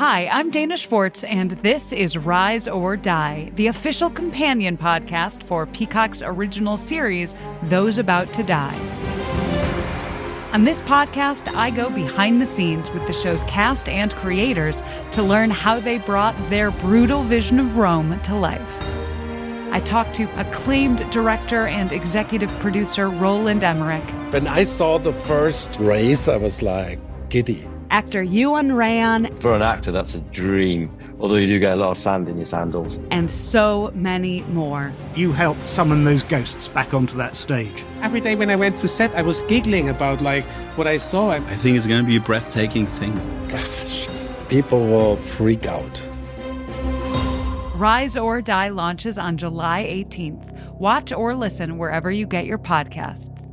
Hi, I'm Dana Schwartz, and this is Rise or Die, the official companion podcast for Peacock's original series, Those About to Die. On this podcast, I go behind the scenes with the show's cast and creators to learn how they brought their brutal vision of Rome to life. I talked to acclaimed director and executive producer Roland Emmerich. When I saw the first race, I was like giddy. Actor Ewan Ryan. For an actor, that's a dream, although you do get a lot of sand in your sandals. And so many more. You helped summon those ghosts back onto that stage. Every day when I went to set, I was giggling about what I saw. I think it's going to be a breathtaking thing. People will freak out. Rise or Die launches on July 18th. Watch or listen wherever you get your podcasts.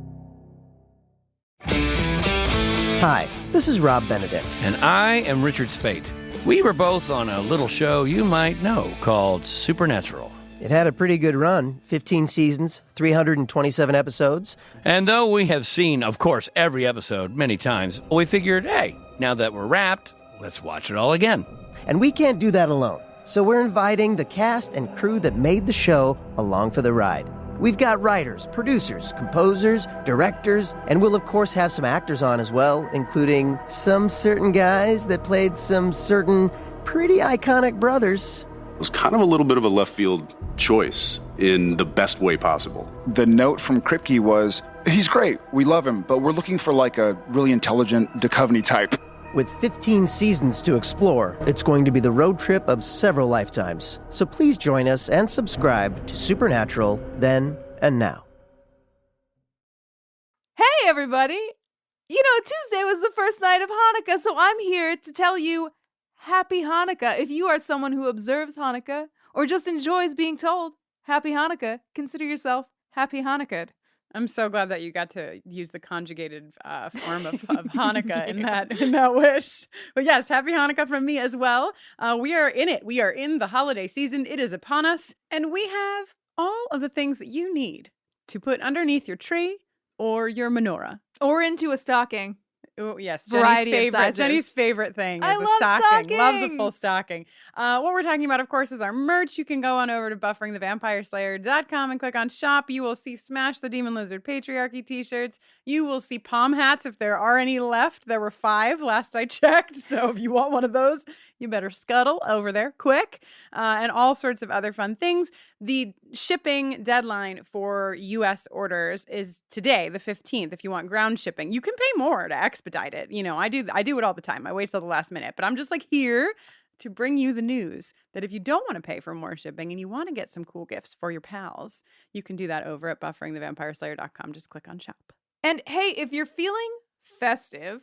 Hi, this is Rob Benedict. And I am Richard Spate. We were both on a little show you might know called Supernatural. It had a pretty good run, 15 seasons, 327 episodes. And though we have seen, of course, every episode many times, we figured, hey, now that we're wrapped, let's watch it all again. And we can't do that alone, so we're inviting the cast and crew that made the show along for the ride. We've got writers, producers, composers, directors, and we'll of course have some actors on as well, including some certain guys that played some certain pretty iconic brothers. It was kind of a little bit of a left field choice in the best way possible. The note from Kripke was, he's great, we love him, but we're looking for like a really intelligent Duchovny type. With 15 seasons to explore, it's going to be the road trip of several lifetimes. So please join us and subscribe to Supernatural then and now. Hey, everybody! You know, Tuesday was the first night of Hanukkah, so I'm here to tell you Happy Hanukkah. If you are someone who observes Hanukkah or just enjoys being told Happy Hanukkah, consider yourself Happy Hanukkah. I'm so glad that you got to use the conjugated form of Hanukkah in that wish. But yes, happy Hanukkah from me as well. We are in it. We are in the holiday season. It is upon us. And we have all of the things that you need to put underneath your tree or your menorah. Or into a stocking. Oh, yes. Jenny's favorite thing is I a love stocking. Loves a stockings. full stocking. What we're talking about, of course, is our merch. You can go on over to bufferingthevampireslayer.com and click on shop. You will see Smash the Demon Lizard Patriarchy t-shirts. You will see palm hats if there are any left. There were 5 last I checked. So if you want one of those, you better scuttle over there quick, and all sorts of other fun things. The shipping deadline for U.S. orders is today, the 15th. If you want ground shipping, you can pay more to expedite it. You know, I do it all the time. I wait till the last minute, but I'm just like here to bring you the news that if you don't want to pay for more shipping and you want to get some cool gifts for your pals, you can do that over at bufferingthevampireslayer.com. Just click on shop. And hey, if you're feeling festive,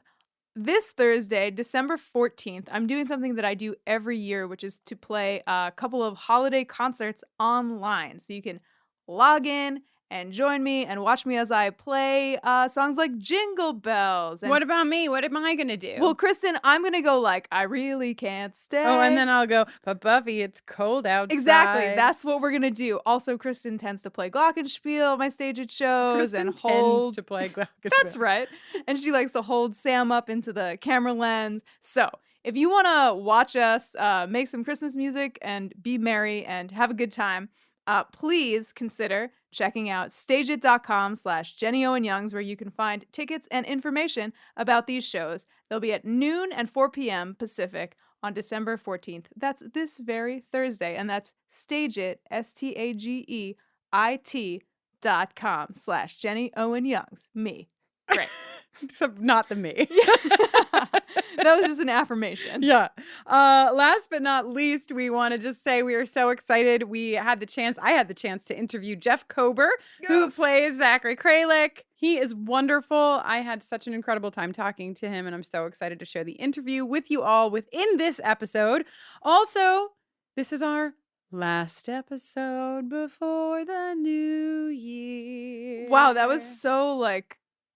this Thursday, December 14th, I'm doing something that I do every year, which is to play a couple of holiday concerts online. So you can log in and join me and watch me as I play songs like Jingle Bells. And what about me? What am I going to do? Well, Kristen, I'm going to go like, I really can't stay. Oh, and then I'll go, but Buffy, it's cold outside. Exactly. That's what we're going to do. Also, Kristen tends to play glockenspiel, my stage at shows. Kristen and hold. tends to play glockenspiel. That's right. And she likes to hold Sam up into the camera lens. So if you want to watch us make some Christmas music and be merry and have a good time, please consider checking out stageit.com/JennyOwenYoungs, where you can find tickets and information about these shows. They'll be at noon and 4 p.m. Pacific on December 14th. That's this very Thursday, and that's stageit, stageit.com/JennyOwenYoungs. Me. Great. Except not the me. That was just an affirmation. Yeah. Last but not least, we want to just say we are so excited. I had the chance to interview Jeff Kober, who plays Zachary Kralik. He is wonderful. I had such an incredible time talking to him, and I'm so excited to share the interview with you all within this episode. Also, this is our last episode before the new year. Wow, that was so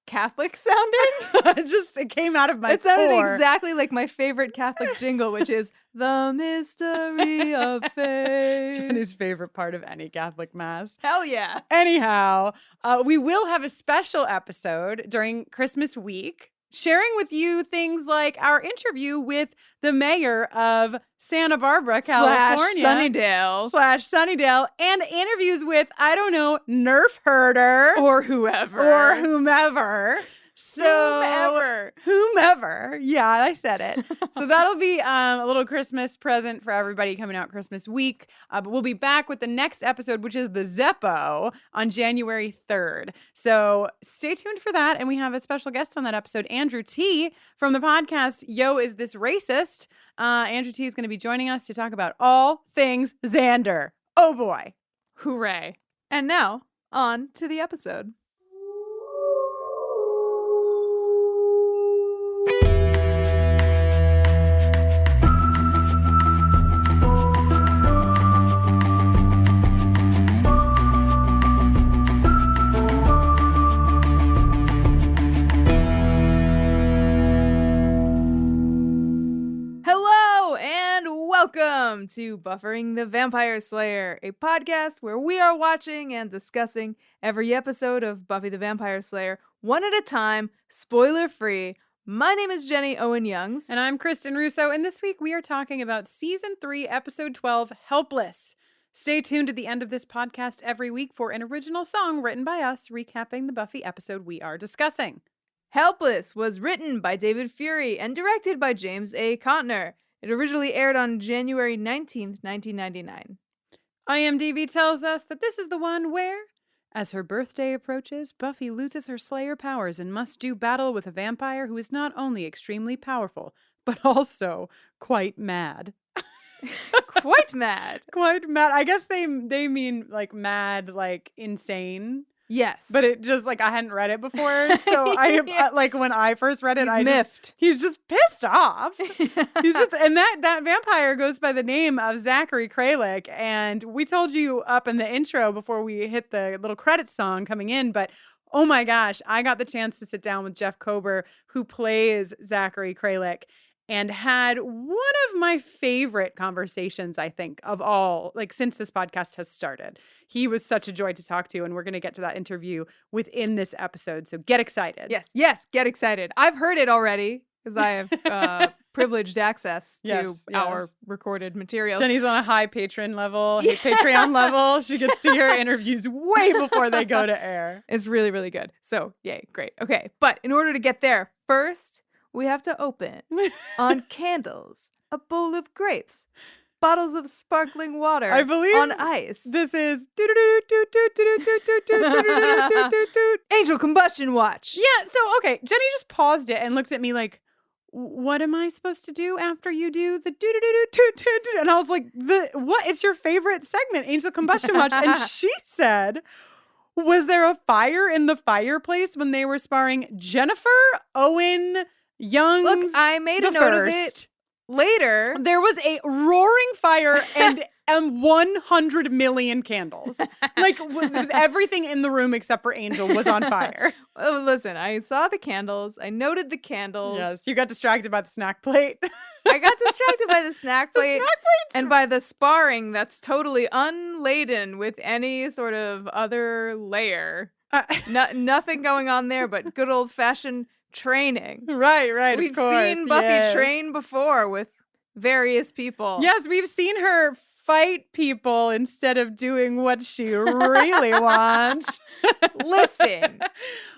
Catholic sounding. It came out of my It sounded core. exactly like my favorite Catholic jingle, which is the mystery of faith. Jenny's favorite part of any Catholic mass. Hell yeah. Anyhow, we will have a special episode during Christmas week. sharing with you things like our interview with the mayor of Santa Barbara, California. /Sunnydale. And interviews with, I don't know, Nerf Herder. Or whomever. So whomever. Yeah, I said it. So that'll be a little Christmas present for everybody coming out Christmas week. But we'll be back with the next episode, which is the Zeppo on January 3rd. So stay tuned for that. And we have a special guest on that episode, Andrew T. from the podcast Yo, Is This Racist? Andrew T. is going to be joining us to talk about all things Xander. Oh boy. Hooray. And now, on to the episode. Welcome to Buffering the Vampire Slayer, a podcast where we are watching and discussing every episode of Buffy the Vampire Slayer one at a time, spoiler-free. My name is Jenny Owen Youngs. And I'm Kristen Russo, and this week we are talking about Season 3, Episode 12, Helpless. Stay tuned at the end of this podcast every week for an original song written by us recapping the Buffy episode we are discussing. Helpless was written by David Fury and directed by James A. Contner. It originally aired on January 19th, 1999. IMDb tells us that this is the one where, as her birthday approaches, Buffy loses her Slayer powers and must do battle with a vampire who is not only extremely powerful, but also quite mad. Quite mad. Quite mad. I guess they mean like mad, like insane. Yes. But it just like I hadn't read it before. So I like when I first read it, He's miffed. He's just pissed off. He's just and that vampire goes by the name of Zachary Kralik. And we told you up in the intro before we hit the little credits song coming in, but oh my gosh, I got the chance to sit down with Jeff Kober, who plays Zachary Kralik, and had one of my favorite conversations, I think, of all, like since this podcast has started. He was such a joy to talk to, and we're going to get to that interview within this episode. So get excited. Yes, get excited. I've heard it already because I have privileged access to our recorded materials. Jenny's on a high patron level, Patreon level. She gets to hear interviews way before they go to air. It's really, really good. So yay, great. Okay, but in order to get there, first, we have to open on candles, a bowl of grapes, bottles of sparkling water, I believe on ice. This is Angel Combustion Watch. Yeah, so okay, Jenny just paused it and looked at me like, what am I supposed to do after you do the do-do-do-do-do-do-do? And I was like, what is your favorite segment, Angel Combustion Watch? And she said, was there a fire in the fireplace when they were sparring Jennifer Owen Young's? Look, I made a note of it later. There was a roaring fire and 100 million candles. Like everything in the room except for Angel was on fire. Oh, listen, I saw the candles. I noted the candles. Yes, you got distracted by the snack plate. I got distracted by the snack plate and by the sparring that's totally unladen with any sort of other layer. Nothing going on there but good old-fashioned training. Right. We've seen Buffy train before with various people. Yes, we've seen her fight people instead of doing what she really wants. Listen.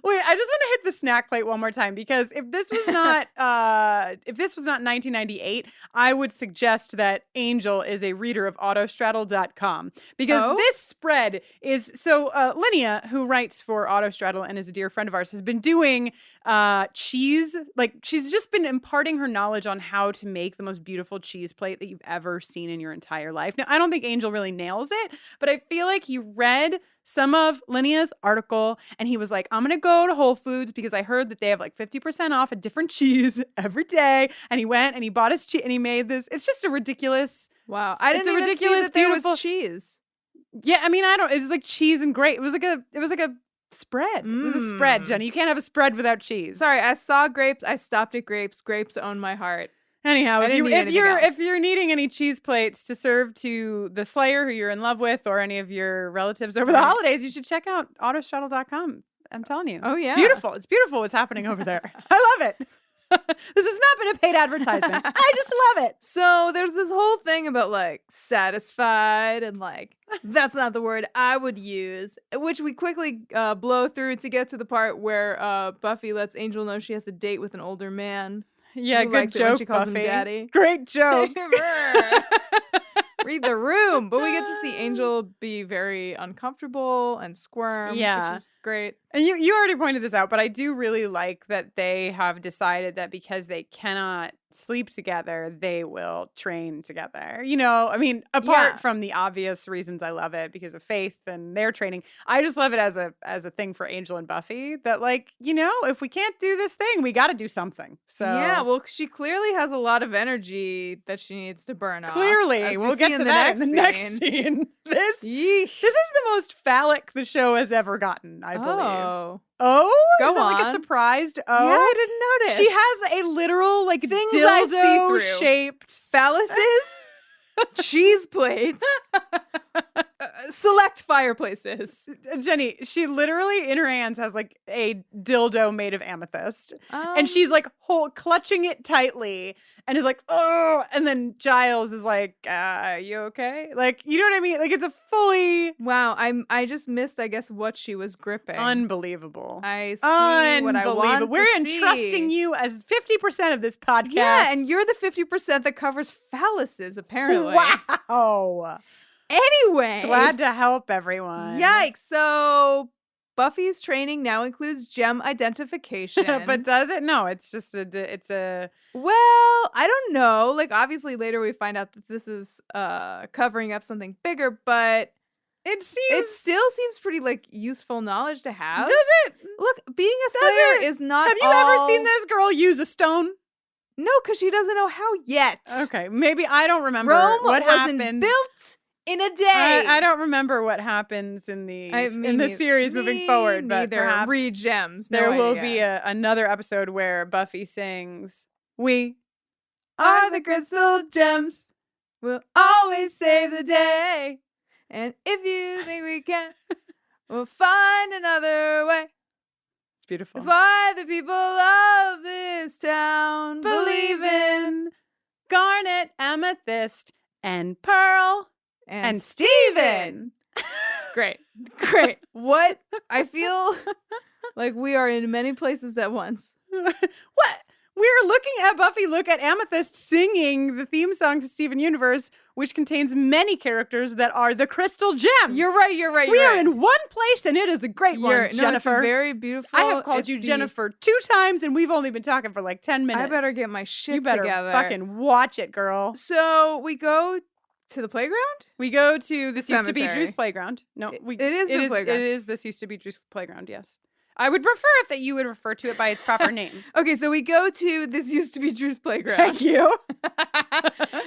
Wait, I just want to hit the snack plate one more time because if this was not 1998, I would suggest that Angel is a reader of autostraddle.com because this spread is so Linnea, who writes for Autostraddle and is a dear friend of ours, has been doing cheese. Like she's just been imparting her knowledge on how to make the most beautiful cheese plate that you've ever seen in your entire life. Now, I don't think Angel really nails it, but I feel like he read some of Linnea's article and he was like, I'm going to go to Whole Foods because I heard that they have like 50% off a different cheese every day. And he went and he bought his cheese and he made this. It's just a ridiculous. Wow. I didn't even see that there was cheese. Yeah. I mean, it was like cheese and grape. It was like a spread. It was a spread, Jenny. You can't have a spread without cheese. Sorry. I saw grapes. I stopped at grapes. Grapes own my heart. Anyhow, if you're needing any cheese plates to serve to the Slayer who you're in love with or any of your relatives over the holidays, you should check out autostraddle.com. I'm telling you. Oh, yeah. Beautiful. It's beautiful what's happening over there. I love it. This has not been a paid advertisement. I just love it. So there's this whole thing about like satisfied and like that's not the word I would use, which we quickly blow through to get to the part where Buffy lets Angel know she has a date with an older man. Yeah, who good likes it when joke, she calls Buffy. him daddy. Great joke. Read the room. But we get to see Angel be very uncomfortable and squirm, Yeah. which is great. And you already pointed this out, but I do really like that they have decided that because they cannot sleep together, they will train together. You know, I mean, apart Yeah. from the obvious reasons I love it because of Faith and their training, I just love it as a thing for Angel and Buffy that, like, you know, if we can't do this thing, we got to do something. So Yeah, well, she clearly has a lot of energy that she needs to burn off. clearly, as we we'll see get to that in the next scene. This is the most phallic the show has ever gotten, I believe. Oh, Go is that like a on. surprised? Oh, Yeah, I didn't notice. She has a literal like Things I see through. dildo-shaped Phalluses, cheese plates, select fireplaces. Jenny, she literally in her hands has like a dildo made of amethyst, and she's like clutching it tightly, and is like, oh, and then Giles is like, you okay? Like, you know what I mean? Like, it's a fully I just missed, I guess, what she was gripping. Unbelievable. I see what I want. We're entrusting you as 50% of this podcast. Yeah, and you're the 50% that covers phalluses, apparently. Wow. Anyway, Glad to help everyone. Yikes. So Buffy's training now includes gem identification. But does it? No, it's just a Well, I don't know. Like, obviously later we find out that this is covering up something bigger, but it still seems pretty like useful knowledge to have. Does it? Look, being a slayer is not Have you ever seen this girl use a stone? No, because she doesn't know how yet. Okay, maybe I don't remember Rome what wasn't happens. built in a day. I don't remember what happens in the series moving forward, but perhaps read gems. There will be another episode where Buffy sings, "We are the crystal gems. We'll always save the day. And if you think we can, we'll find another way." It's beautiful. It's why the people of this town believe in garnet, amethyst, and pearl. And Steven. Great. What? I feel like we are in many places at once. What? We're looking at Buffy look at Amethyst singing the theme song to Steven Universe, which contains many characters that are the crystal gems. You're right. We are in one place, and it is a great one, Jennifer. It's very beautiful. I have called you Jennifer 2 times, and we've only been talking for like 10 minutes. I better get my shit You better together. fucking watch it, girl. So we go to the playground? We go to this used to be Cemetery. Drew's playground. No, it is the playground. It is this used to be Drew's playground, yes. I would prefer if that you would refer to it by its proper name. Okay, so we go to this used to be Drew's playground. Thank you.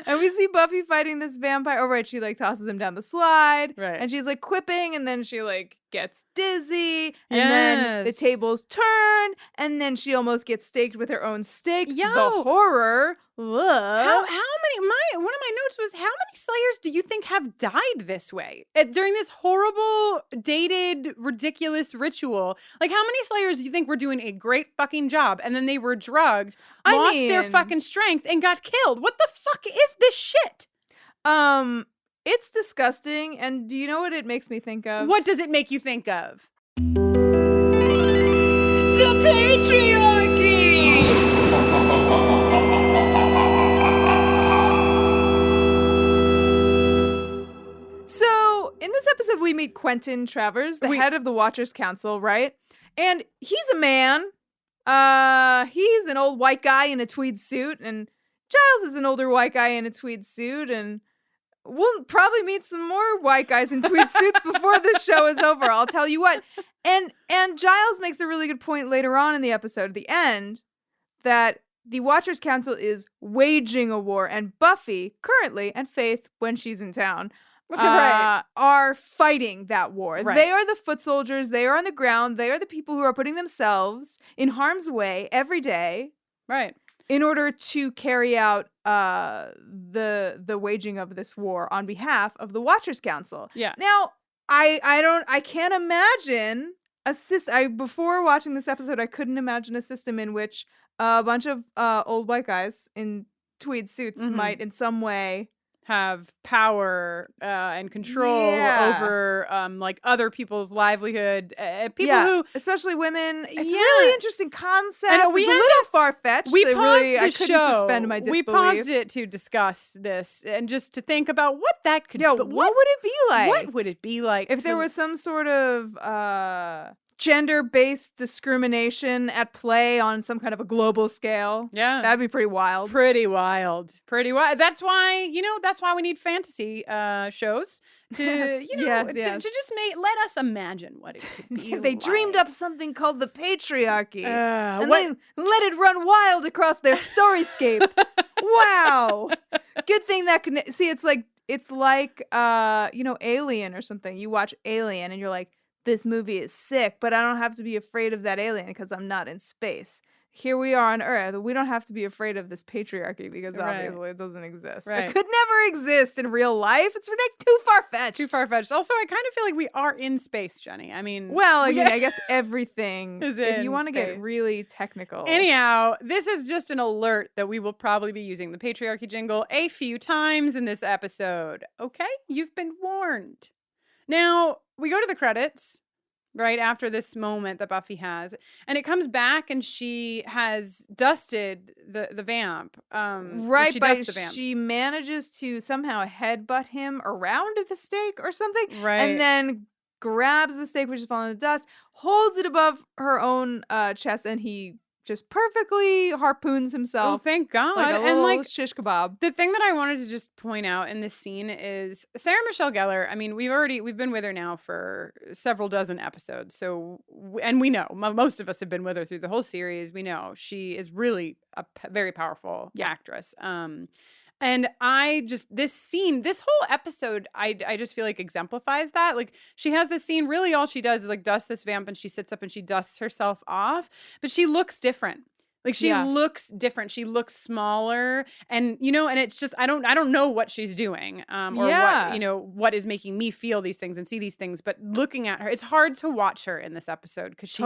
And we see Buffy fighting this vampire. Oh, right, she like tosses him down the slide. Right. And she's like quipping, and then she like gets dizzy. And then the tables turn, and then she almost gets staked with her own stake. Yo. The horror. Ugh. How many? One of my notes was, how many Slayers do you think have died this way during this horrible, dated, ridiculous ritual? Like, how many Slayers do you think were doing a great fucking job, and then they were drugged, lost their fucking strength, and got killed? What the fuck is this shit? It's disgusting. And do you know what it makes me think of? What does it make you think of? The patriarchy. So, in this episode, we meet Quentin Travers, the head of the Watchers Council, right? And he's a man. He's an old white guy in a tweed suit, and Giles is an older white guy in a tweed suit, and we'll probably meet some more white guys in tweed suits before this show is over. I'll tell you what. And Giles makes a really good point later on in the episode, at the end, that the Watchers Council is waging a war, and Buffy, currently, and Faith, when she's in town, are fighting that war. Right. They are the foot soldiers. They are on the ground. They are the people who are putting themselves in harm's way every day. Right. In order to carry out the waging of this war on behalf of the Watchers Council. Yeah. Now, I can't imagine before watching this episode, I couldn't imagine a system in which a bunch of old white guys in tweed suits might in some way have power and control over like other people's livelihood. People who, especially women. It's a really interesting concept. I know, it's a little far-fetched. I couldn't suspend my disbelief. We paused it to discuss this and just to think about what that could. What would it be like? What would it be like if there was some sort of gender-based discrimination at play on some kind of a global scale? Yeah, that'd be pretty wild. Pretty wild. That's why we need fantasy shows to to just let us imagine what it could be. They dreamed up something called the patriarchy, and then let it run wild across their storyscape. Wow, good thing that can see. It's like Alien or something. You watch Alien and you're like, this movie is sick, but I don't have to be afraid of that alien because I'm not in space. Here we are on Earth. We don't have to be afraid of this patriarchy because obviously it doesn't exist. Right. It could never exist in real life. It's too far-fetched. Too far-fetched. Also, I kind of feel like we are in space, Jenny. I mean... Well, I guess everything is if in you want to space. get really technical. Anyhow, this is just an alert that we will probably be using the patriarchy jingle a few times in this episode. Okay? You've been warned. Now, we go to the credits right after this moment that Buffy has, and it comes back and she has dusted the vamp. She manages to somehow headbutt him around the stake or something, right? And then grabs the stake which is falling to dust, holds it above her own chest, and he just perfectly harpoons himself. Oh, thank God. Like a little shish kebab. The thing that I wanted to just point out in this scene is Sarah Michelle Gellar. I mean, we've been with her now for several dozen episodes. So, and we know, most of us have been with her through the whole series. We know she is really a very powerful actress. And this whole episode, I just feel like exemplifies that. Like, she has this scene, really all she does is like dust this vamp, and she sits up and she dusts herself off, but she looks different. Like, she looks different. She looks smaller, and and it's just, I don't know what she's doing, or what is making me feel these things and see these things, but looking at her, it's hard to watch her in this episode because she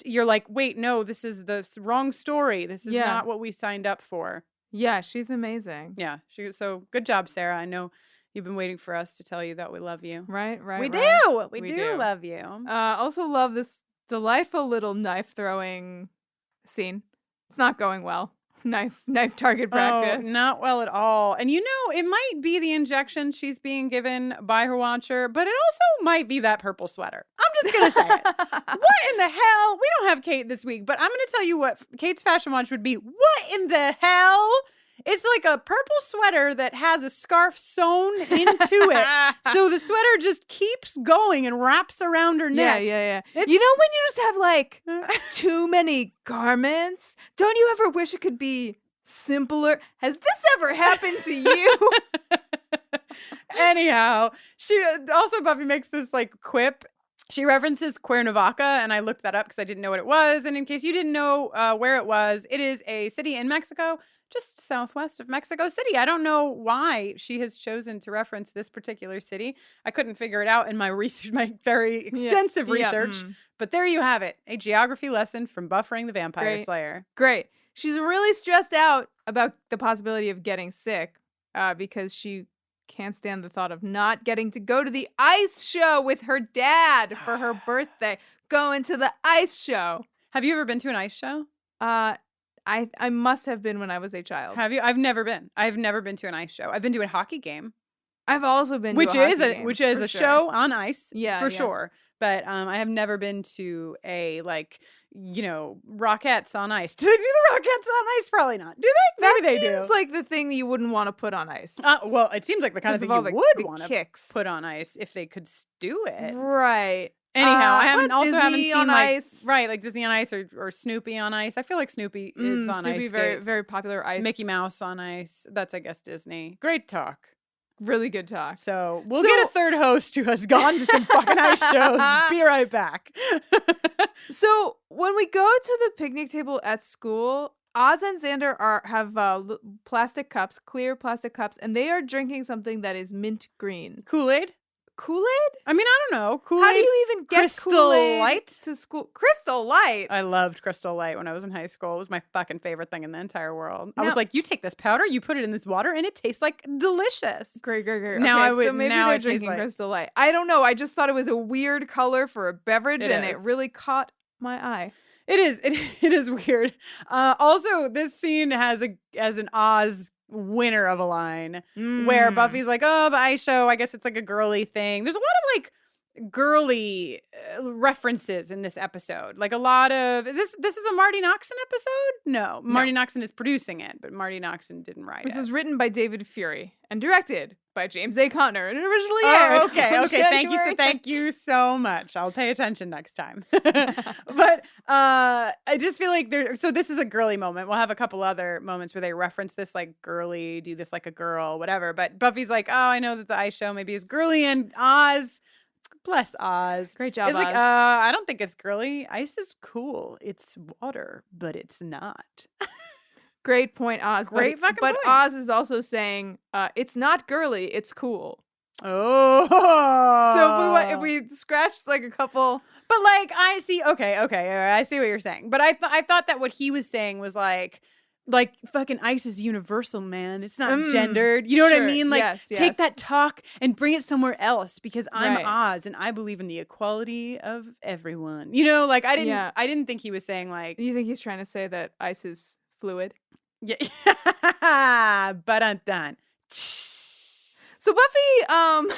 you're like, wait, no, this is the wrong story. This is not what we signed up for. Yeah, she's amazing. Yeah, so good job, Sarah. I know you've been waiting for us to tell you that we love you. Right. We do. We do love you. Also love this delightful little knife throwing scene. It's not going well. Knife target practice. Oh, not well at all. And it might be the injection she's being given by her watcher, but it also might be that purple sweater. I'm just going to say it. What in the hell? We don't have Kate this week, but I'm going to tell you what Kate's fashion watch would be. What in the hell? It's like a purple sweater that has a scarf sewn into it. So the sweater just keeps going and wraps around her neck. Yeah. When you just have like too many garments, don't you ever wish it could be simpler? Has this ever happened to you? Anyhow, Buffy makes this like quip. She references Cuernavaca, and I looked that up because I didn't know what it was. And in case you didn't know where it was, it is a city in Mexico, just southwest of Mexico City. I don't know why she has chosen to reference this particular city. I couldn't figure it out in my research, my very extensive research. But there you have it, a geography lesson from Buffering the Vampire Slayer. Great. She's really stressed out about the possibility of getting sick because she can't stand the thought of not getting to go to the ice show with her dad for her birthday. Going to the ice show. Have you ever been to an ice show? I must have been when I was a child. Have you? I've never been. I've never been to an ice show. I've been to a hockey game. I've also been to a hockey game. Which is a show on ice. Yeah, for sure. But I have never been to a Rockettes on ice. Do they do the Rockettes on ice? Probably not. Do they? Maybe they do. Seems like the thing that you wouldn't want to put on ice. Well, it seems like the kind of thing you would want to put on ice if they could do it. Right. Anyhow, I haven't seen on ice. Right, like Disney on Ice or Snoopy on Ice. I feel like Snoopy is on Snoopy ice. very skates. very popular ice. Mickey Mouse on ice. That's, I guess, Disney. Great talk. Really good talk. So we'll get a third host who has gone to some fucking ice shows. Be right back. So when we go to the picnic table at school, Oz and Xander have plastic cups, clear plastic cups, and they are drinking something that is mint green. Kool-Aid? Kool-Aid? I mean, I don't know. Kool-Aid. How do you even get Crystal Kool-Aid Light to school? Crystal Light. I loved Crystal Light when I was in high school. It was my fucking favorite thing in the entire world. I was Now- like, you take this powder, you put it in this water, and it tastes like delicious. Great. Now Okay, I would- so maybe now they're it tastes drinking like- Crystal Light. I don't know. I just thought it was a weird color for a beverage, and it is. really caught my eye. It is. It is weird. Also, this scene has an Oz winner of a line where Buffy's like, "Oh, the ice show. I guess it's like a girly thing." There's a lot of like girly references in this episode. Like a lot of this is a Marty Noxon episode? No. Marty Noxon is producing it, but Marty Noxon didn't write This it. was written by David Fury and directed by James A. Conner and it originally aired. Oh, okay. on Thank January you so much. I'll pay attention next time. But I just feel like so this is a girly moment. We'll have a couple other moments where they reference this like girly, do this like a girl, whatever. But Buffy's like, oh, I know that the ice show maybe is girly, and Oz, bless Oz. Great job, It's like, Oz. I don't think it's girly. Ice is cool. It's water, but it's not. Great point, Oz. Great fucking but point. Oz is also saying it's not girly, it's cool. Oh. So if we scratched like a couple. But like I see, okay, I see what you're saying. But I thought that what he was saying was like fucking ice is universal, man. It's not gendered. You know what I Sure. mean? Like Yes, take yes. that talk and bring it somewhere else because I'm Right. Oz and I believe in the equality of everyone. You know, like I didn't think he was saying like You think he's trying to say that ice is fluid? yeah. But I'm done. So Buffy,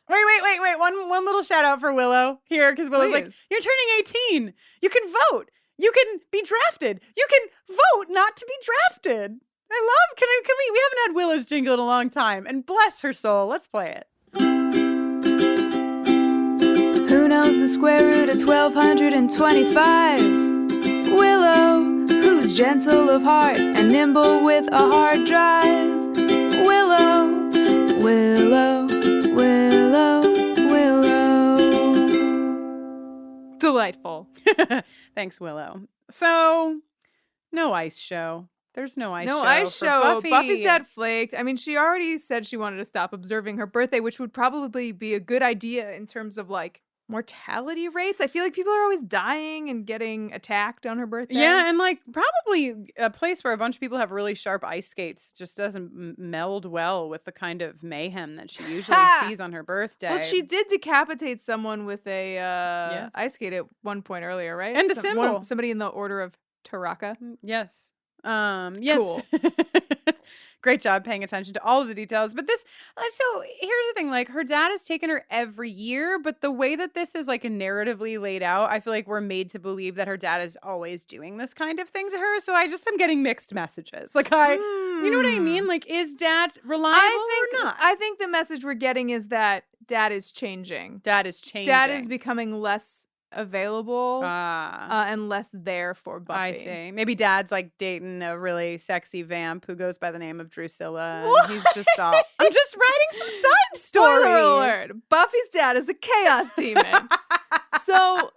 Wait. One little shout out for Willow here, because Willow's like, Please. you're turning 18. You can vote. You can be drafted. You can vote not to be drafted. Can we haven't had Willow's jingle in a long time. And bless her soul. Let's play it. Who knows the square root of 1225? Willow, who's gentle of heart and nimble with a hard drive. Willow, Willow, Willow, Willow. delightful. Thanks, Willow. So, no ice show. There's no ice show. No ice for show. Buffy. Buffy's dad flaked. I mean, she already said she wanted to stop observing her birthday, which would probably be a good idea in terms of like mortality rates. I feel like people are always dying and getting attacked on her birthday. Yeah, and like probably a place where a bunch of people have really sharp ice skates just doesn't meld well with the kind of mayhem that she usually sees on her birthday. Well, she did decapitate someone with a Yes. ice skate at one point earlier, right? And a symbol. Somebody in the order of Taraka. Yes. Yes. Cool. Great job paying attention to all of the details. But this, so here's the thing, like her dad has taken her every year, but the way that this is like narratively laid out, I feel like we're made to believe that her dad is always doing this kind of thing to her. So I just am getting mixed messages. Like you know what I mean? Like, is dad reliable or not? I think the message we're getting is that dad is changing. Dad is changing. Dad is becoming less available and less there for Buffy. I see. Maybe dad's like dating a really sexy vamp who goes by the name of Drusilla. And he's just all, I'm just writing some side stories. Spoiler alert. Buffy's dad is a chaos demon. So,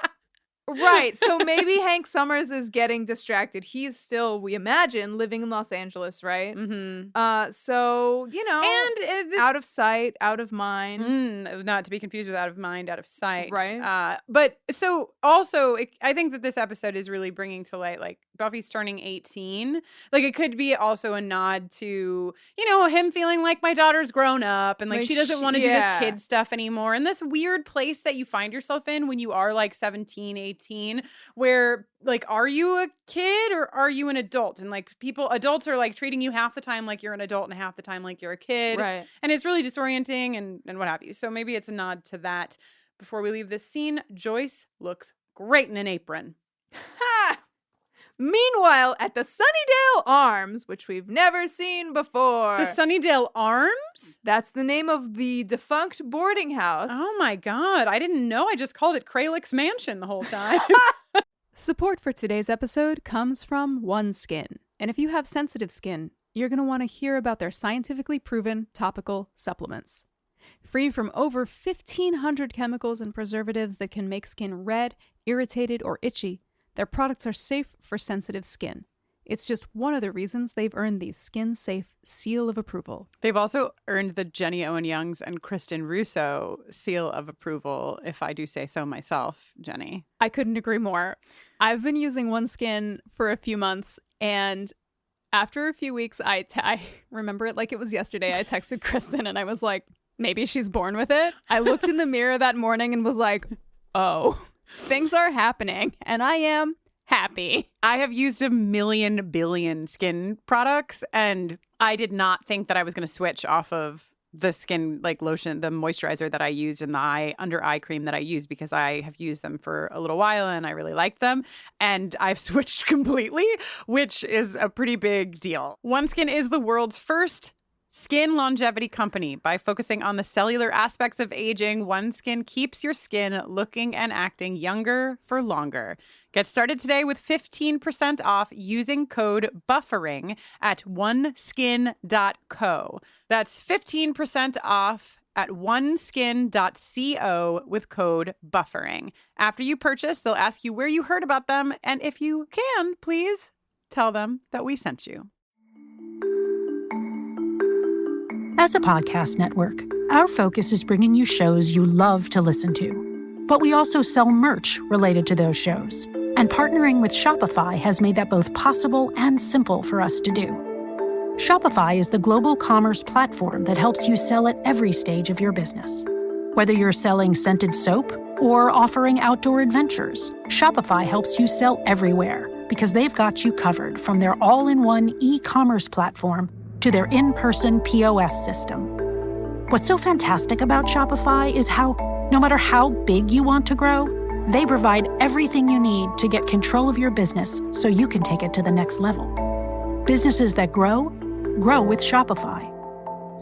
right. So maybe Hank Summers is getting distracted. He's still, we imagine, living in Los Angeles, right? Mm-hmm. So, you know, and out of sight, out of mind. Not to be confused with out of mind, out of sight. Right. But so also, I think that this episode is really bringing to light, like, Buffy's turning 18. Like, it could be also a nod to, you know, him feeling like my daughter's grown up and like she doesn't want to do this kid stuff anymore. And this weird place that you find yourself in when you are like 17, 18, where like, are you a kid or are you an adult? And like adults are like treating you half the time like you're an adult and half the time like you're a kid. Right. And it's really disorienting and what have you. So maybe it's a nod to that. Before we leave this scene, Joyce looks great in an apron. Ha! Meanwhile, at the Sunnydale Arms, which we've never seen before. The Sunnydale Arms? That's the name of the defunct boarding house. Oh my God. I didn't know. I just called it Kralik's Mansion the whole time. Support for today's episode comes from OneSkin. And if you have sensitive skin, you're going to want to hear about their scientifically proven topical supplements. Free from over 1,500 chemicals and preservatives that can make skin red, irritated, or itchy, their products are safe for sensitive skin. It's just one of the reasons they've earned the skin-safe seal of approval. They've also earned the Jenny Owen Youngs and Kristen Russo seal of approval, if I do say so myself, Jenny. I couldn't agree more. I've been using OneSkin for a few months, and after a few weeks, I remember it like it was yesterday. I texted Kristen and I was like, maybe she's born with it. I looked in the mirror that morning and was like, oh, things are happening, and I am happy. I have used a million billion skin products, and I did not think that I was going to switch off of the skin like lotion, the moisturizer that I used, and the under eye cream that I use, because I have used them for a little while and I really like them. And I've switched completely, which is a pretty big deal. OneSkin is the world's first skin longevity company. By focusing on the cellular aspects of aging, OneSkin keeps your skin looking and acting younger for longer. Get started today with 15% off using code BUFFERING at oneskin.co. That's 15% off at oneskin.co with code BUFFERING. After you purchase, they'll ask you where you heard about them, and if you can, please tell them that we sent you. As a podcast network, our focus is bringing you shows you love to listen to. But we also sell merch related to those shows. And partnering with Shopify has made that both possible and simple for us to do. Shopify is the global commerce platform that helps you sell at every stage of your business. Whether you're selling scented soap or offering outdoor adventures, Shopify helps you sell everywhere because they've got you covered, from their all-in-one e-commerce platform to their in-person POS system. What's so fantastic about Shopify is how, no matter how big you want to grow, they provide everything you need to get control of your business so you can take it to the next level. Businesses that grow, grow with Shopify.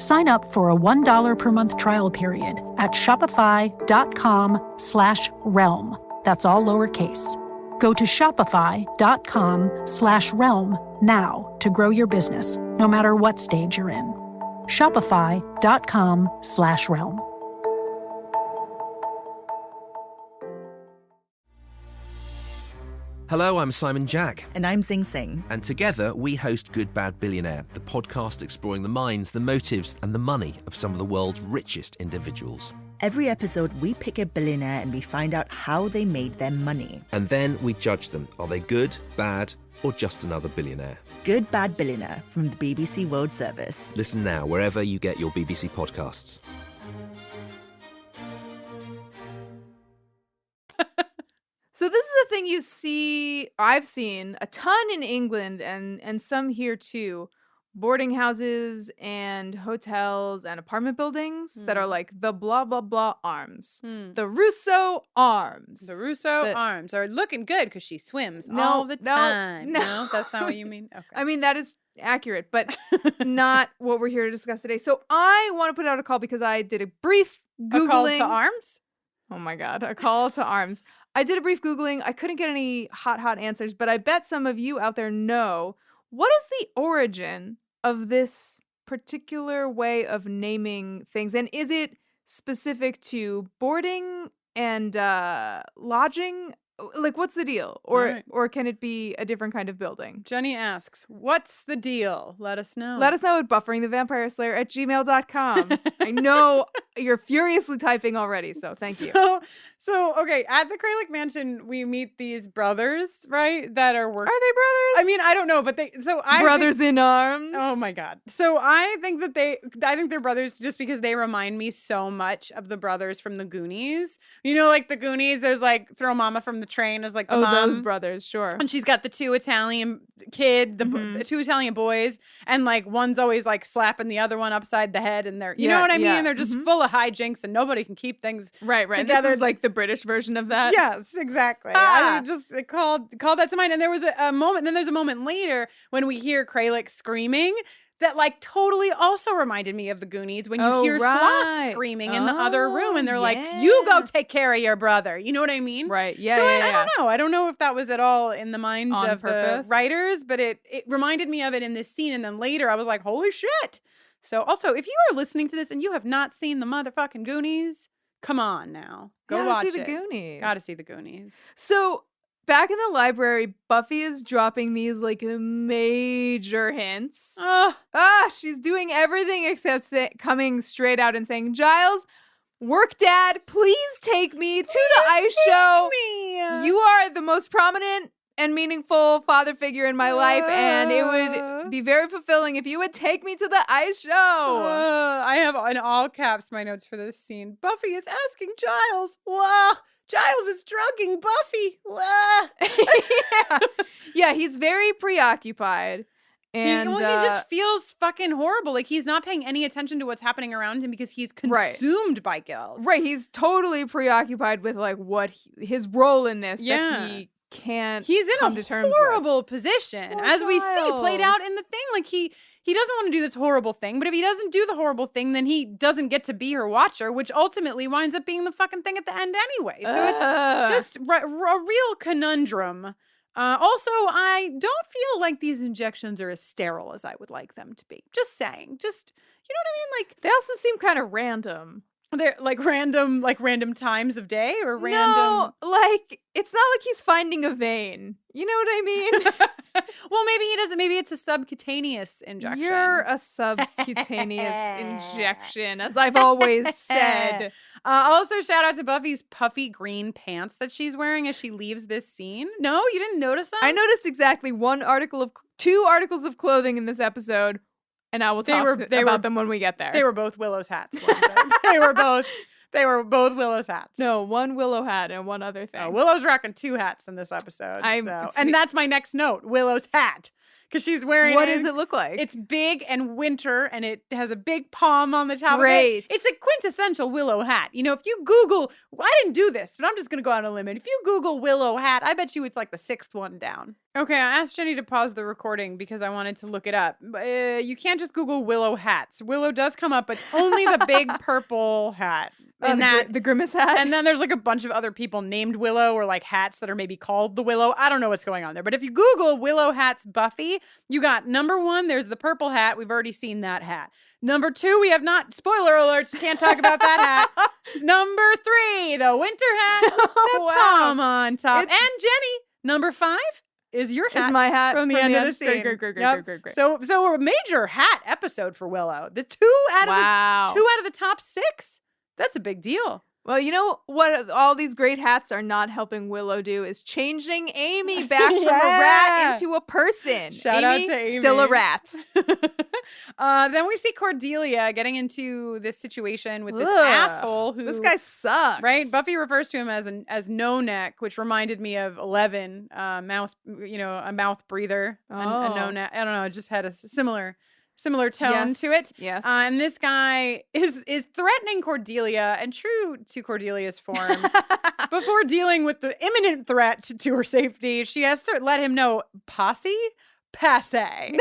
Sign up for a $1 per month trial period at shopify.com/realm. That's all lowercase. Go to shopify.com/realm now to grow your business, no matter what stage you're in. Shopify.com/realm. Hello, I'm Simon Jack. And I'm Zing Sing. And together we host Good Bad Billionaire, the podcast exploring the minds, the motives, and the money of some of the world's richest individuals. Every episode, we pick a billionaire and we find out how they made their money. And then we judge them. Are they good, bad, or just another billionaire? Good Bad Billionaire from the BBC World Service. Listen now wherever you get your BBC podcasts. So this is a thing you see, I've seen a ton in England and some here too. Boarding houses and hotels and apartment buildings that are like the blah, blah, blah arms. The Russo arms. The Russo arms are looking good because she swims all the time. No, that's not what you mean? Okay. I mean, that is accurate, but not what we're here to discuss today. So I want to put out a call because I did a brief Googling. A call to arms? Oh my God, a call to arms. I did a brief Googling. I couldn't get any hot answers, but I bet some of you out there know. What is the origin of this particular way of naming things? And is it specific to boarding and lodging? Like, what's the deal? Or can it be a different kind of building? Jenny asks, what's the deal? Let us know. Let us know at bufferingthevampireslayer@gmail.com. I know you're furiously typing already, so thank you. So, okay, at the Kralik Mansion, we meet these brothers, right? That are working. Are they brothers? I mean, I don't know, but brothers in arms. Oh my God. So I think they're brothers just because they remind me so much of the brothers from the Goonies. You know, like the Goonies, there's like Throw Mama from the Train as like the mom. Those brothers, sure. And she's got the two Italian kids, the two Italian boys, and like one's always like slapping the other one upside the head, and you know what I mean? Yeah. They're just full of hijinks, and nobody can keep things right together. This is like the British version of that. Yes, exactly. I just called that to mind. And there was a moment, then there's a moment later when we hear Kralik screaming that like totally also reminded me of the Goonies when you hear Sloth screaming in the other room, and they're like, you go take care of your brother. You know what I mean? Right. Yeah. So I don't know. I don't know if that was at all in the minds On of purpose. the writers, but it reminded me of it in this scene. And then later I was like, holy shit. So also, if you are listening to this and you have not seen the motherfucking Goonies, come on now. Go watch it. Gotta see the Goonies. Gotta see the Goonies. So back in the library, Buffy is dropping these like major hints. She's doing everything except coming straight out and saying, Giles, work dad, please take me to the ice show. You are the most prominent and meaningful father figure in my life, and it would be very fulfilling if you would take me to the ice show. I have in all caps my notes for this scene. Buffy is asking Giles. Wow. Giles is drugging Buffy. Yeah, he's very preoccupied. And he just feels fucking horrible. Like he's not paying any attention to what's happening around him because he's consumed by guilt. Right. He's totally preoccupied with like what his role in this that he can't He's in come a to terms horrible with. position, Poor as we see played out Giles. in the thing. Like he doesn't want to do this horrible thing, but if he doesn't do the horrible thing, then he doesn't get to be her watcher, which ultimately winds up being the fucking thing at the end anyway. So it's just a real conundrum. Also, I don't feel like these injections are as sterile as I would like them to be. Just saying. Just, you know what I mean? Like they also seem kind of random. They're like random times of day or random. No, like it's not like he's finding a vein. You know what I mean? Well, maybe he doesn't. Maybe it's a subcutaneous injection. You're a subcutaneous injection, as I've always said. Also, shout out to Buffy's puffy green pants that she's wearing as she leaves this scene. No, you didn't notice them? I noticed exactly two articles of clothing in this episode, and I will talk about them when we get there. They were both Willow's hats. They were both Willow's hats. No, one Willow hat and one other thing. Willow's rocking two hats in this episode. And that's my next note, Willow's hat. Because she's wearing What does it look like? It's big and winter, and it has a big palm on the top Great. of it. It's a quintessential Willow hat. You know, if you Google, I didn't do this, but I'm just going to go out on a limb. If you Google Willow hat, I bet you it's like the 6th one down. Okay, I asked Jenny to pause the recording because I wanted to look it up. You can't just Google Willow hats. Willow does come up, but it's only the big purple hat. And the Grimace hat? And then there's like a bunch of other people named Willow or like hats that are maybe called the Willow. I don't know what's going on there. But if you Google Willow hats Buffy, you got number 1, there's the purple hat. We've already seen that hat. Number 2, we have not, spoiler alerts, can't talk about that hat. Number 3, the winter hat, the palm on top. And Jenny, number 5 is your hat. Is my hat from the end of the scene. Great. So a major hat episode for Willow. The 2 out of the top 6. That's a big deal. Well, you know what all these great hats are not helping Willow do is changing Amy back from a rat into a person. Shout out to Amy. Still a rat. Then we see Cordelia getting into this situation with this asshole who... This guy sucks. Right? Buffy refers to him as No Neck, which reminded me of 11, a mouth breather. A no neck. I don't know, it just had a similar tone to it. Yes. And this guy is threatening Cordelia, and true to Cordelia's form, before dealing with the imminent threat to her safety, she has to let him know, posse? Passe.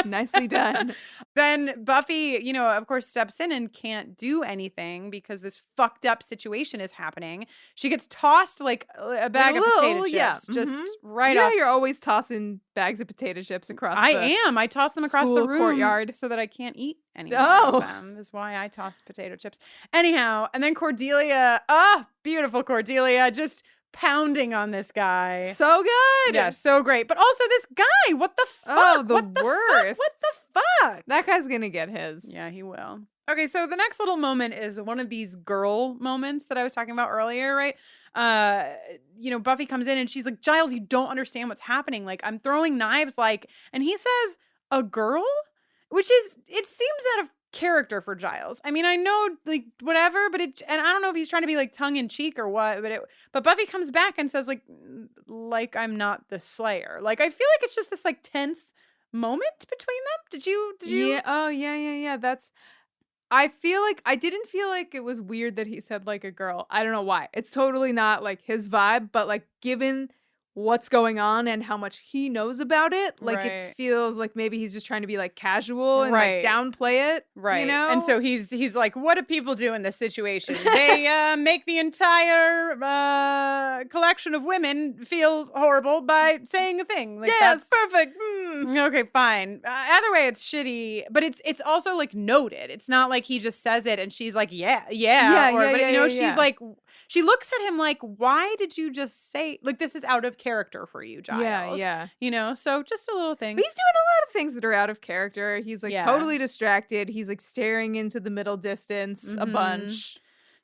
Nicely done. Then Buffy, of course, steps in and can't do anything because this fucked up situation is happening. She gets tossed like a bag of potato chips. Just right off. You're always tossing bags of potato chips across I toss them across the room courtyard so that I can't eat any of them. Is why I toss potato chips. Anyhow, and then Cordelia, beautiful Cordelia, just pounding on this guy. So good. Yeah, so great. But also this guy, what the fuck? Oh, the what the worst. What the fuck? That guy's gonna get his. Yeah, he will. Okay, so the next little moment is one of these girl moments that I was talking about earlier, right? Buffy comes in and she's like, Giles, you don't understand what's happening. Like, I'm throwing knives, and he says, a girl? Which is, it seems out of character for Giles. I mean, I know, like, whatever, and I don't know if he's trying to be like tongue in cheek or what, but Buffy comes back and says like I'm not the Slayer. Like, I feel like it's just this like tense moment between them. Did you? Yeah. Oh, yeah. I didn't feel like it was weird that he said like a girl. I don't know why. It's totally not like his vibe, but like given what's going on and how much he knows about it. Like Right. it feels like maybe he's just trying to be like casual and Right. like downplay it. Right. You know? And so he's like, what do people do in this situation? They make the entire collection of women feel horrible by saying a thing. Like, yes, that's perfect. Okay, fine. Either way, it's shitty, but it's also like noted. It's not like he just says it and she's like, yeah. She's like, she looks at him like, why did you just say, like, this is out of character for you, Giles? Yeah. You know, so just a little thing. But he's doing a lot of things that are out of character. He's like Yeah. totally distracted. He's like staring into the middle distance a Mhm. bunch.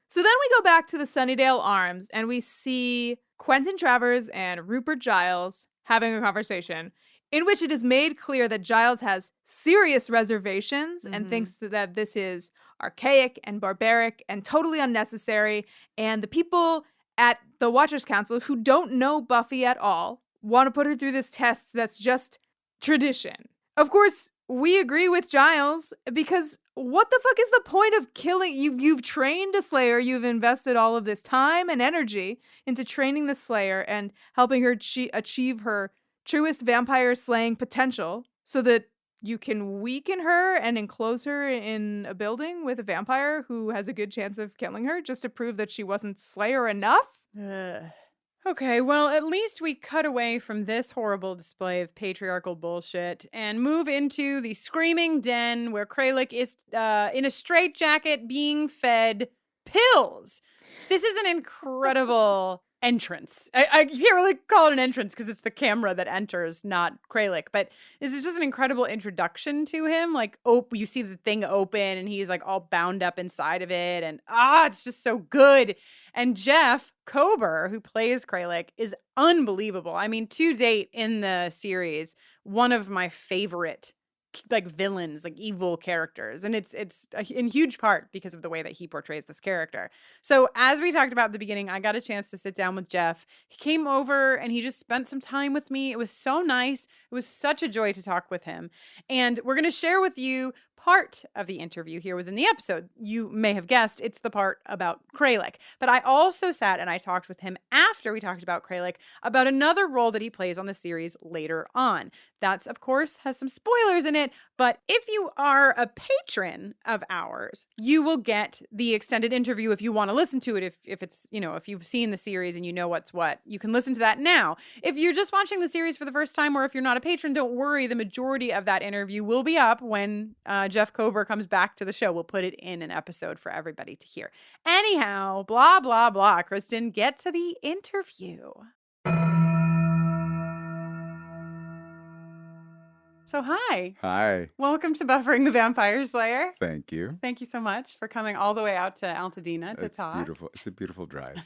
So then we go back to the Sunnydale Arms and we see Quentin Travers and Rupert Giles having a conversation in which it is made clear that Giles has serious reservations and thinks that this is archaic and barbaric and totally unnecessary. And the people at the Watchers Council who don't know Buffy at all want to put her through this test that's just tradition. Of course, we agree with Giles because what the fuck is the point of killing? You've trained a Slayer. You've invested all of this time and energy into training the Slayer and helping her achieve her truest vampire slaying potential so that you can weaken her and enclose her in a building with a vampire who has a good chance of killing her just to prove that she wasn't Slayer enough? Okay, well, at least we cut away from this horrible display of patriarchal bullshit and move into the screaming den where Kralik is in a straitjacket being fed pills. This is an incredible entrance. I can't really call it an entrance because it's the camera that enters, not Kralik. But this is just an incredible introduction to him. Like, you see the thing open and he's like all bound up inside of it. And it's just so good. And Jeff Kober, who plays Kralik, is unbelievable. I mean, to date in the series, one of my favorite like villains, like evil characters. And it's in huge part because of the way that he portrays this character. So as we talked about at the beginning, I got a chance to sit down with Jeff. He came over and he just spent some time with me. It was so nice. It was such a joy to talk with him. And we're going to share with you part of the interview here within the episode. You may have guessed it's the part about Kralik. But I also sat and I talked with him after we talked about Kralik about another role that he plays on the series later on. That's, of course, has some spoilers in it. But if you are a patron of ours, you will get the extended interview if you want to listen to it. If it's, if you've seen the series and you know what's what, you can listen to that now. If you're just watching the series for the first time, or if you're not a patron, don't worry. The majority of that interview will be up when Jeff Kober comes back to the show. We'll put it in an episode for everybody to hear. Anyhow, blah, blah, blah. Kristen, get to the interview. So hi. Hi. Welcome to Buffering the Vampire Slayer. Thank you. Thank you so much for coming all the way out to Altadena to talk. It's beautiful. It's a beautiful drive.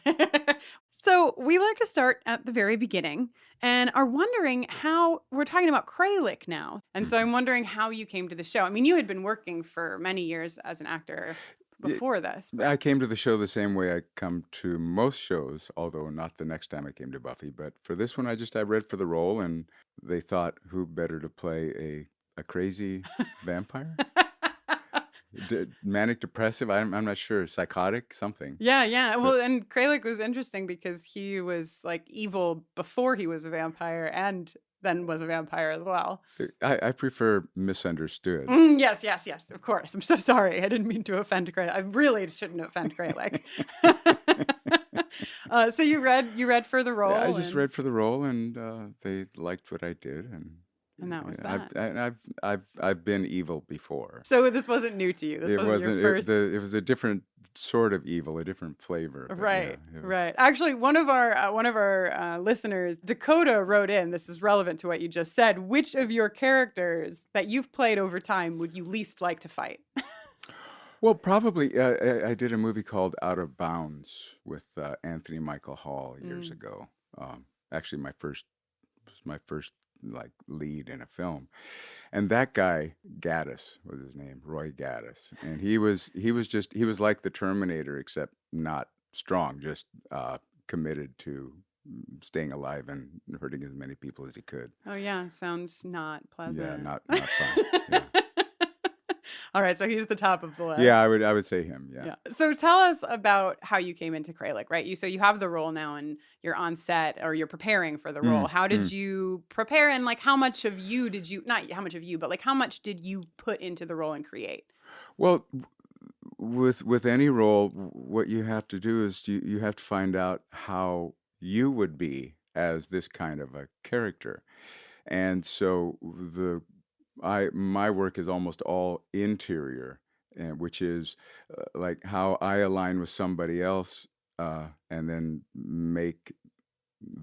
So we like to start at the very beginning and are wondering how we're talking about Kralik now. And so I'm wondering how you came to the show. I mean, you had been working for many years as an actor before this. I came to the show the same way I come to most shows, although not the next time I came to Buffy. But for this one, I read for the role, and they thought, who better to play a crazy vampire? Manic depressive? I'm not sure. Psychotic? Something. Yeah. Well, and Kralik was interesting because he was like evil before he was a vampire and then was a vampire as well. I prefer misunderstood. Yes, of course. I'm so sorry. I didn't mean to offend Kralik. I really shouldn't offend Kralik. So you read for the role? Yeah, I just read for the role, and they liked what I did, and that was that. I've been evil before. So this wasn't new to you. This wasn't your first. It was a different sort of evil, a different flavor. Right, right. Actually, one of our listeners, Dakota, wrote in. This is relevant to what you just said. Which of your characters that you've played over time would you least like to fight? Well, probably I did a movie called Out of Bounds with Anthony Michael Hall years ago. Actually, my first like lead in a film, and that guy Gaddis was his name, Roy Gaddis, and he was like the Terminator, except not strong, just committed to staying alive and hurting as many people as he could. Oh yeah, sounds not pleasant. Yeah, not fun. Yeah. All right, so he's the top of the list. Yeah, I would say him. Yeah. So tell us about how you came into Kralik, right? You have the role now and you're on set or you're preparing for the role. How did you prepare, and like how much of you did you, not how much of you, but like how much did you put into the role and create? Well, with any role, what you have to do is you have to find out how you would be as this kind of a character. And so my work is almost all interior, which is like how I align with somebody else, and then make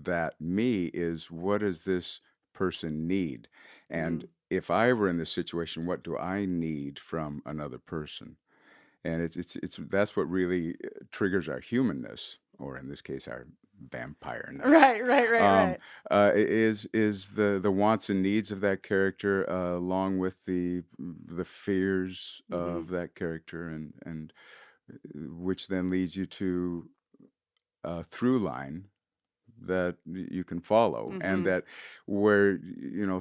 that me is, what does this person need? And if I were in this situation, what do I need from another person? And it's that's what really triggers our humanness, or in this case, our vampire-ness. Right. Is the wants and needs of that character, along with the fears of that character, and which then leads you to a through line that you can follow, and that where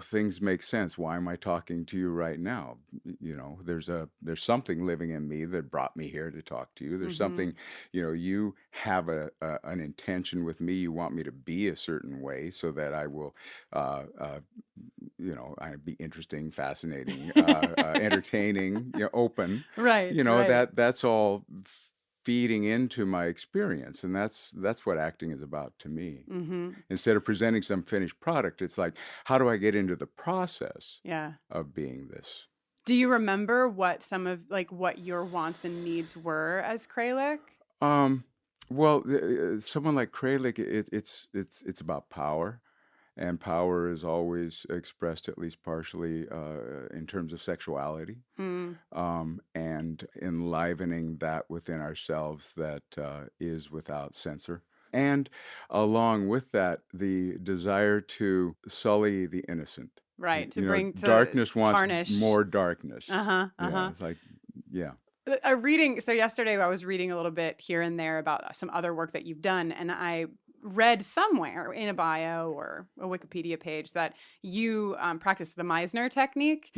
things make sense. Why am I talking to you right now? There's something living in me that brought me here to talk to you. There's something, you have an intention with me. You want me to be a certain way so that I will I be interesting, fascinating, entertaining, open. Right. That's all feeding into my experience, and that's what acting is about to me. Instead of presenting some finished product, it's like, how do I get into the process of being this? Do you remember what some of what your wants and needs were as Kralik? Well, someone like Kralik, it's about power. And power is always expressed, at least partially, in terms of sexuality, and enlivening that within ourselves that is without censor. And along with that, the desire to sully the innocent. Right, to bring to darkness wants tarnish. more darkness. It's like, So yesterday I was reading a little bit here and there about some other work that you've done, and I read somewhere in a bio or a Wikipedia page that you practice the Meisner technique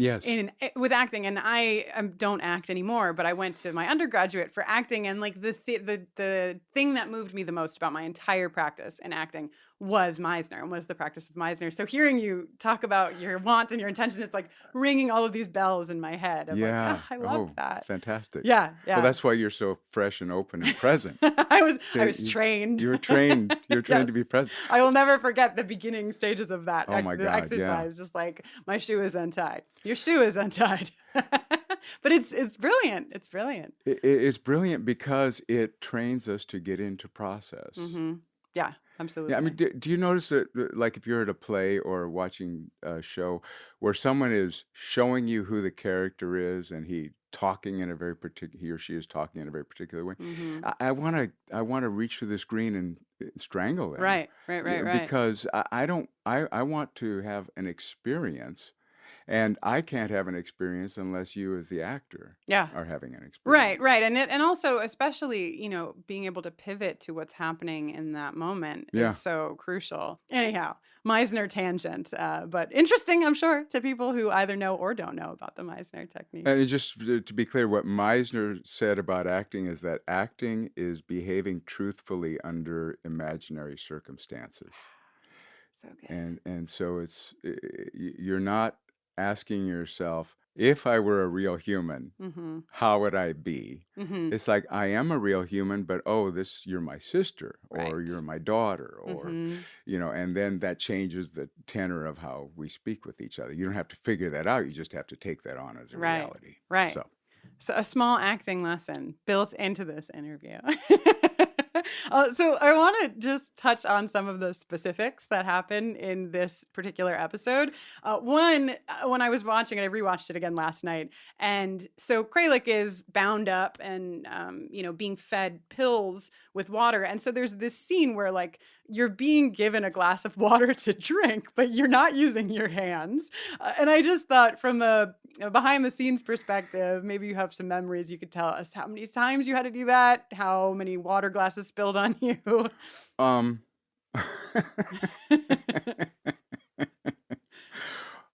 with acting. And I don't act anymore, but I went to my undergraduate for acting, and like the thing that moved me the most about my entire practice in acting was Meisner, and was the practice of Meisner. So hearing you talk about your want and your intention, it's like ringing all of these bells in my head. I'm like, I love that. Fantastic. Yeah. Well, that's why you're so fresh and open and present. I was trained. You were trained. You're trained to be present. I will never forget the beginning stages of that the exercise. Just like, my shoe is untied. Your shoe is untied. But it's brilliant. It's brilliant. It's brilliant because it trains us to get into process. Yeah, absolutely. Yeah, I mean, do you notice that, like, if you're at a play or watching a show where someone is showing you who the character is, and he or she is talking in a very particular way, I want to reach for the screen and strangle them. Right. Because I want to have an experience. And I can't have an experience unless you, as the actor, are having an experience. Right. And also, especially, being able to pivot to what's happening in that moment is so crucial. Anyhow, Meisner tangent, but interesting, I'm sure, to people who either know or don't know about the Meisner technique. And just to be clear, what Meisner said about acting is that acting is behaving truthfully under imaginary circumstances. So good. And so you're not asking yourself, if I were a real human, how would I be? It's like, I am a real human, but you're my sister, or you're my daughter, or and then that changes the tenor of how we speak with each other. You don't have to figure that out. You just have to take that on as a reality. Right. So a small acting lesson built into this interview. So I want to just touch on some of the specifics that happen in this particular episode. One, when I was watching it, I rewatched it again last night. And so Kralik is bound up and, being fed pills with water. And so there's this scene where, like, you're being given a glass of water to drink, but you're not using your hands. And I just thought, from a behind the scenes perspective, maybe you have some memories. You could tell us how many times you had to do that, how many water glasses spilled on you.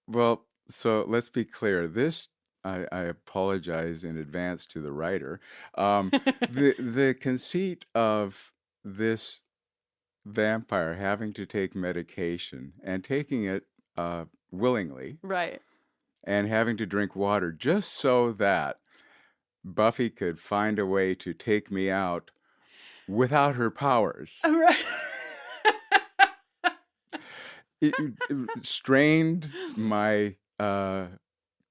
Well, so let's be clear. This I apologize in advance to the writer. The conceit of this vampire having to take medication and taking it willingly, Right. and having to drink water just so that Buffy could find a way to take me out without her powers. Right. It strained my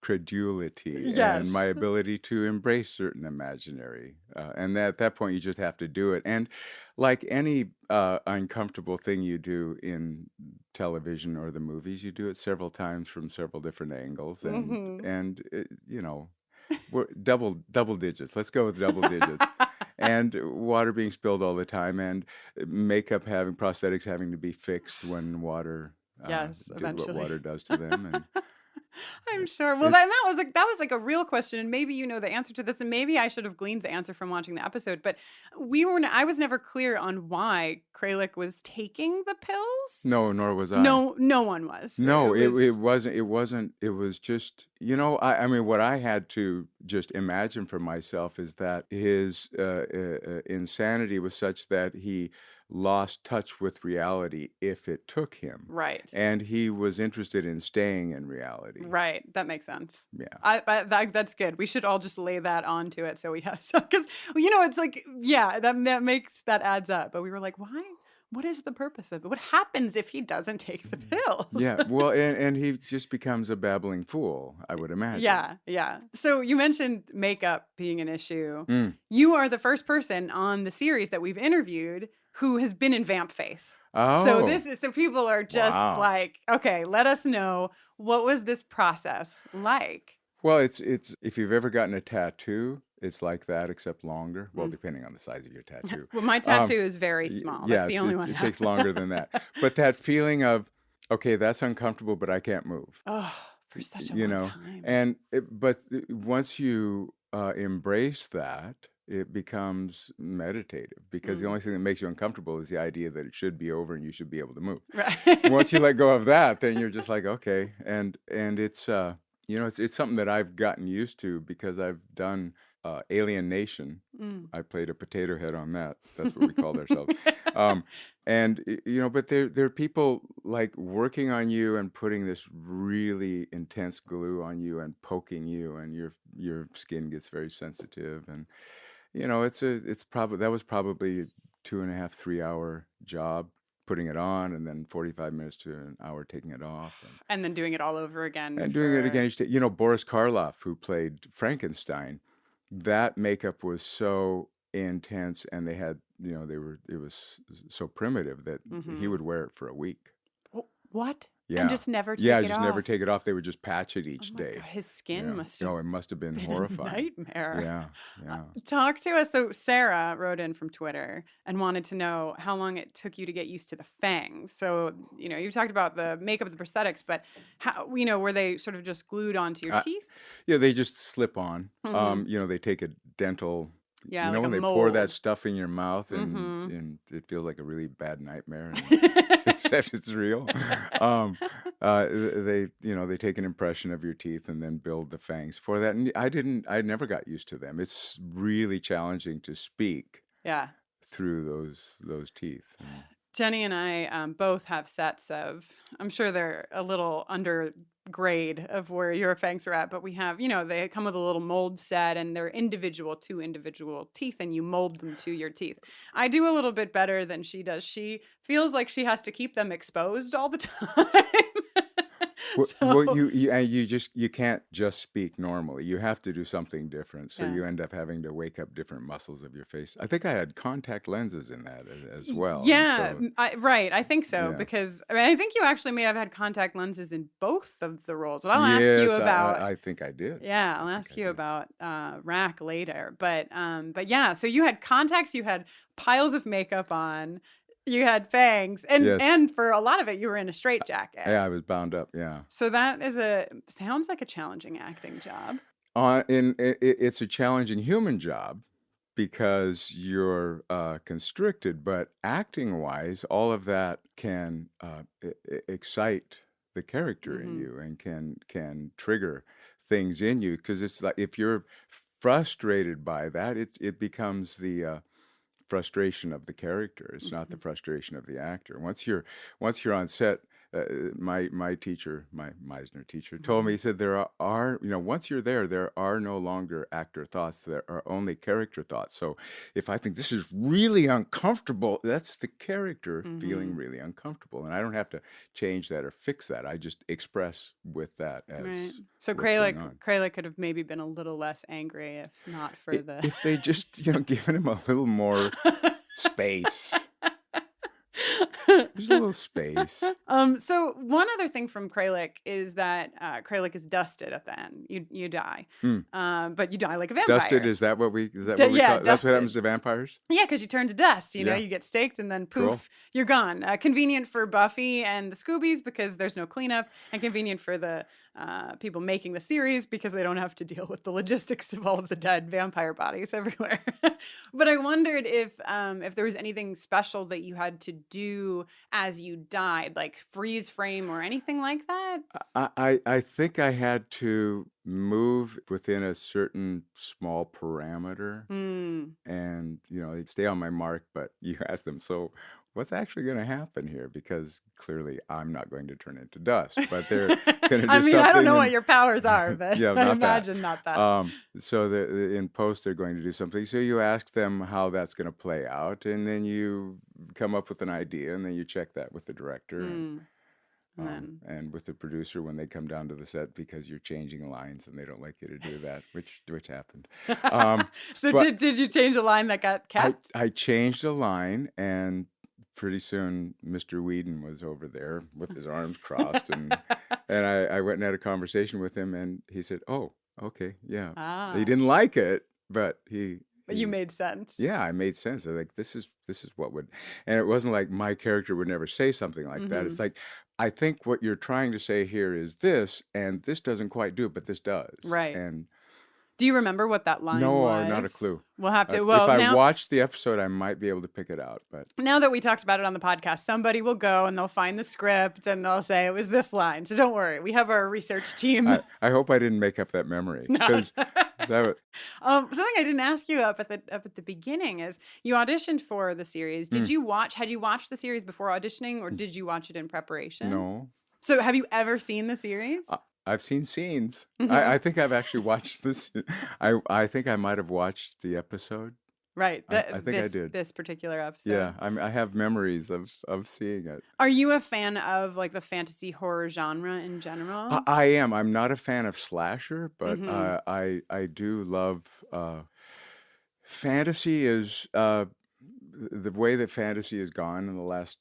credulity Yes. and my ability to embrace certain imaginary. And at that point, you just have to do it. And like any uncomfortable thing you do in television or the movies, you do it several times from several different angles. And you know, we're double digits. Let's go with double digits. And water being spilled all the time, and prosthetics having to be fixed when water Yes, did eventually. what water does to them. And I'm sure. Well, that was like a real question, and maybe you know the answer to this, and maybe I should have gleaned the answer from watching the episode. But I was never clear on why Kralik was taking the pills. no, nor was I. No one was. No, it wasn't. It was just, I mean, what I had to just imagine for myself is that his insanity was such that he lost touch with reality if it took him. Right. And he was interested in staying in reality. Right. That makes sense. Yeah. That's good. We should all just lay that onto it so we have some, because it's like, yeah, that adds up. But we were like, why? What is the purpose of it? What happens if he doesn't take the pills? Yeah, well, and he just becomes a babbling fool, I would imagine. Yeah. So you mentioned makeup being an issue. Mm. You are the first person on the series that we've interviewed who has been in vamp face. Oh. So people are just like, okay, let us know, what was this process like? Well, it's if you've ever gotten a tattoo, it's like that, except longer. Well, depending on the size of your tattoo. Well, my tattoo is very small. That's the only one. It takes longer than that. But that feeling of, okay, that's uncomfortable, but I can't move. Oh, for such a long time. And once you embrace that, it becomes meditative, because the only thing that makes you uncomfortable is the idea that it should be over and you should be able to move. Right. Once you let go of that, then you're just like, okay. And it's it's something that I've gotten used to because I've done Alien Nation. I played a potato head on that. That's what we called ourselves. But there are people like working on you and putting this really intense glue on you and poking you, and your skin gets very sensitive. And that was probably 2.5, 3 hour job, putting it on, and then 45 minutes to an hour taking it off. And then doing it all over again. And doing it again. Boris Karloff, who played Frankenstein, that makeup was so intense, and they had, it was so primitive that he would wear it for a week. What? Yeah. And just never take it off? Yeah, just never take it off. They would just patch it each day. God, his skin must have it must have been horrifying. A nightmare. Yeah. Talk to us. So Sarah wrote in from Twitter and wanted to know how long it took you to get used to the fangs. So, you talked about the makeup, the prosthetics, but how, were they sort of just glued onto your teeth? Yeah, they just slip on. Mhm. They take a dental... Yeah, when they pour mold. that stuff in your mouth, and it feels like a really bad nightmare, except it's real. They take an impression of your teeth and then build the fangs for that. And I never got used to them. It's really challenging to speak through those teeth. Jenny and I both have sets of, I'm sure they're a little under grade of where your fangs are at, but we have, they come with a little mold set, and they're two individual teeth, and you mold them to your teeth. I do a little bit better than she does. She feels like she has to keep them exposed all the time. Well, you can't just speak normally. You have to do something different. So you end up having to wake up different muscles of your face. I think I had contact lenses in that as well. Yeah, so, I think so, because I think you actually may have had contact lenses in both of the roles. But I'll ask you about. I think I did. Yeah, I'll ask you about Rack later. But yeah, so you had contacts, you had piles of makeup on. You had fangs, and for a lot of it, you were in a straitjacket. Yeah, I was bound up. Yeah. So that sounds like a challenging acting job. It's a challenging human job because you're constricted, but acting-wise, all of that can excite the character in you and can trigger things in you, because it's like if you're frustrated by that, it becomes the frustration of the character. It's not the frustration of the actor. Once you're on set, my teacher, my Meisner teacher, told me, he said, there are once you're there are no longer actor thoughts. There are only character thoughts. So if I think this is really uncomfortable, that's the character feeling really uncomfortable, and I don't have to change that or fix that. I just express with that as Right. So what's going on. Kralik could have maybe been a little less angry if not for the If they just given him a little more space. Just a little space. So one other thing from Kralik is that Kralik is dusted at the end. You die, but you die like a vampire. Dusted, is that what we call? That's what happens to vampires? Yeah, because you turn to dust. You know, Yeah. you get staked and then poof, Cool. you're gone. Convenient for Buffy and the Scoobies because there's no cleanup, and convenient for the people making the series because they don't have to deal with the logistics of all of the dead vampire bodies everywhere. But I wondered if there was anything special that you had to do as you died, like freeze frame or anything like that. I think I had to move within a certain small parameter, and they'd stay on my mark. But you ask them, so what's actually going to happen here? Because clearly I'm not going to turn into dust, but they're going to do something. I don't know what your powers are, but Yeah, I not imagine not that. So in post they're going to do something. So you ask them how that's going to play out, and then you come up with an idea, and then you check that with the director. And with the producer when they come down to the set because you're changing lines and they don't like you to do that, which happened. So but did you change a line that got kept? I changed a line, and pretty soon Mr. Whedon was over there with his arms crossed, and I went and had a conversation with him, and he said, "Oh, okay, yeah." He didn't like it, but But you made sense. Yeah, I made sense. I like this is what would, and it wasn't like my character would never say something like that. It's like, I think what you're trying to say here is this, and this doesn't quite do it, but this does. Right. And Do you remember what that line no, was? not a clue. We'll have to. If Well, I watched the episode, I might be able to pick it out. But now that we talked about it on the podcast, somebody will go and they'll find the script and they'll say it was this line. So don't worry, we have our research team. I hope I didn't make up that memory. No. Because that would, something I didn't ask you up at the beginning is you auditioned for the series. Had you watched the series before auditioning, or did you watch it in preparation? no. So have you ever seen the series? I've seen scenes. I think I've actually watched this. I think I might have watched the episode. Right. I think I did. This particular episode. Yeah, I have memories of seeing it. Are you a fan of like the fantasy horror genre in general? I am. I'm not a fan of slasher, but I do love fantasy. Is the way that fantasy has gone in the last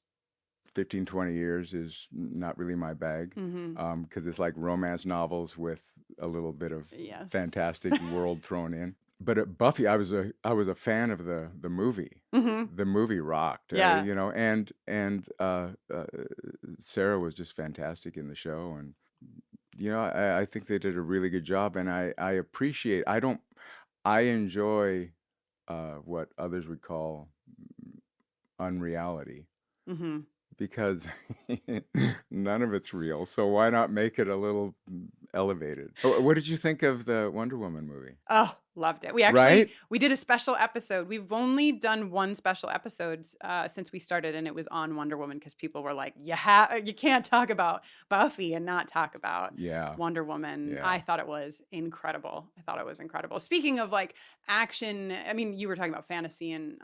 15, 20 years is not really my bag, because it's like romance novels with a little bit of fantastic world thrown in. But at Buffy, I was a fan of the movie. The movie rocked, Yeah. and Sarah was just fantastic in the show, and I think they did a really good job, and I appreciate. I enjoy what others would call unreality. Because none of it's real. So why not make it a little elevated? What did you think of the Wonder Woman movie? Oh, loved it. We did a special episode. We've only done one special episode since we started, and it was on Wonder Woman because people were like, you can't talk about Buffy and not talk about Wonder Woman. Yeah. I thought it was incredible. Speaking of like action, I mean, you were talking about fantasy and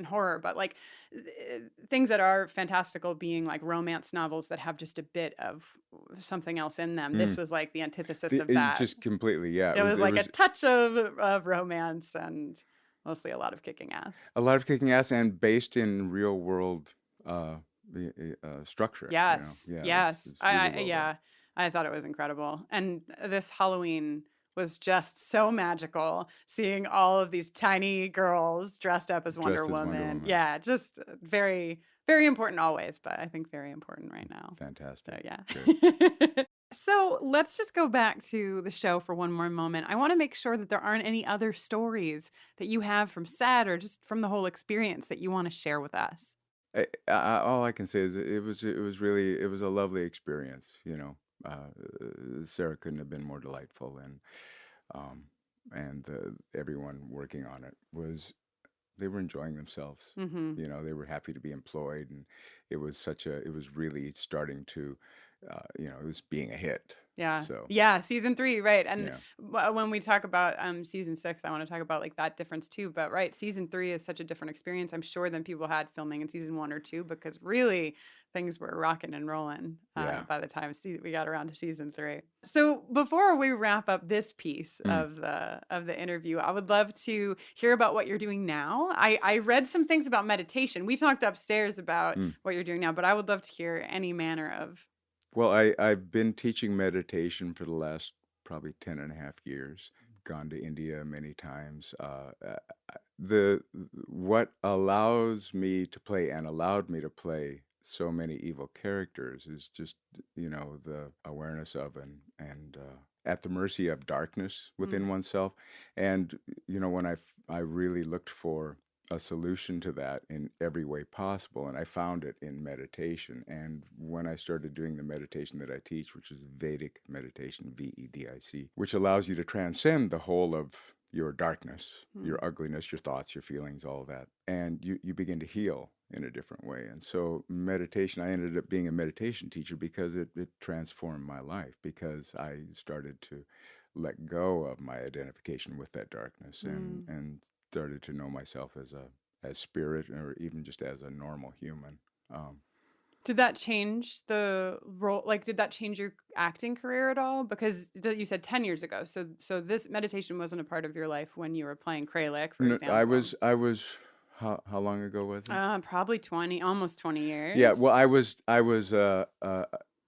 horror, but like things that are fantastical being like romance novels that have just a bit of something else in them. This was like the antithesis of that. Just completely, yeah. It was like a touch of romance and mostly a lot of kicking ass. A lot of kicking ass and based in real world structure. Yes, yes. It's really well done. I thought it was incredible. And this Halloween was just so magical, seeing all of these tiny girls dressed up as Wonder Woman. Yeah, just very, very important always, but I think very important right now. Fantastic. So, yeah. So let's just go back to the show for one more moment. I want to make sure that there aren't any other stories that you have from set or just from the whole experience that you want to share with us. All I can say is it was a lovely experience, Sarah couldn't have been more delightful, and everyone working on it they were enjoying themselves. Mm-hmm. You know, they were happy to be employed, and it was really starting to, it was being a hit. Yeah. So Yeah, season 3, right. And yeah. when we talk about season 6, I want to talk about like that difference too. But right, season 3 is such a different experience, I'm sure, than people had filming in season 1 or 2, because really things were rocking and rolling by the time we got around to season 3. So before we wrap up this piece of the interview, I would love to hear about what you're doing now. I read some things about meditation. We talked upstairs about what you're doing now, but I would love to hear any manner of. Well, I've been teaching meditation for the last probably 10 and a half years. Gone to India many times. What allows me to play and allowed me to play so many evil characters is just, the awareness of and at the mercy of darkness within oneself. And, when I really looked for a solution to that in every way possible, and I found it in meditation. And when I started doing the meditation that I teach, which is Vedic meditation, VEDIC, which allows you to transcend the whole of your darkness, your ugliness, your thoughts, your feelings, all that, and you begin to heal in a different way. And so meditation, I ended up being a meditation teacher because it transformed my life, because I started to let go of my identification with that darkness and started to know myself as spirit, or even just as a normal human. Did that change the role? Like, did that change your acting career at all? Because you said 10 years ago. So this meditation wasn't a part of your life when you were playing Kralik, for example. I was. How long ago was it? Probably 20, almost 20 years. Yeah. Well,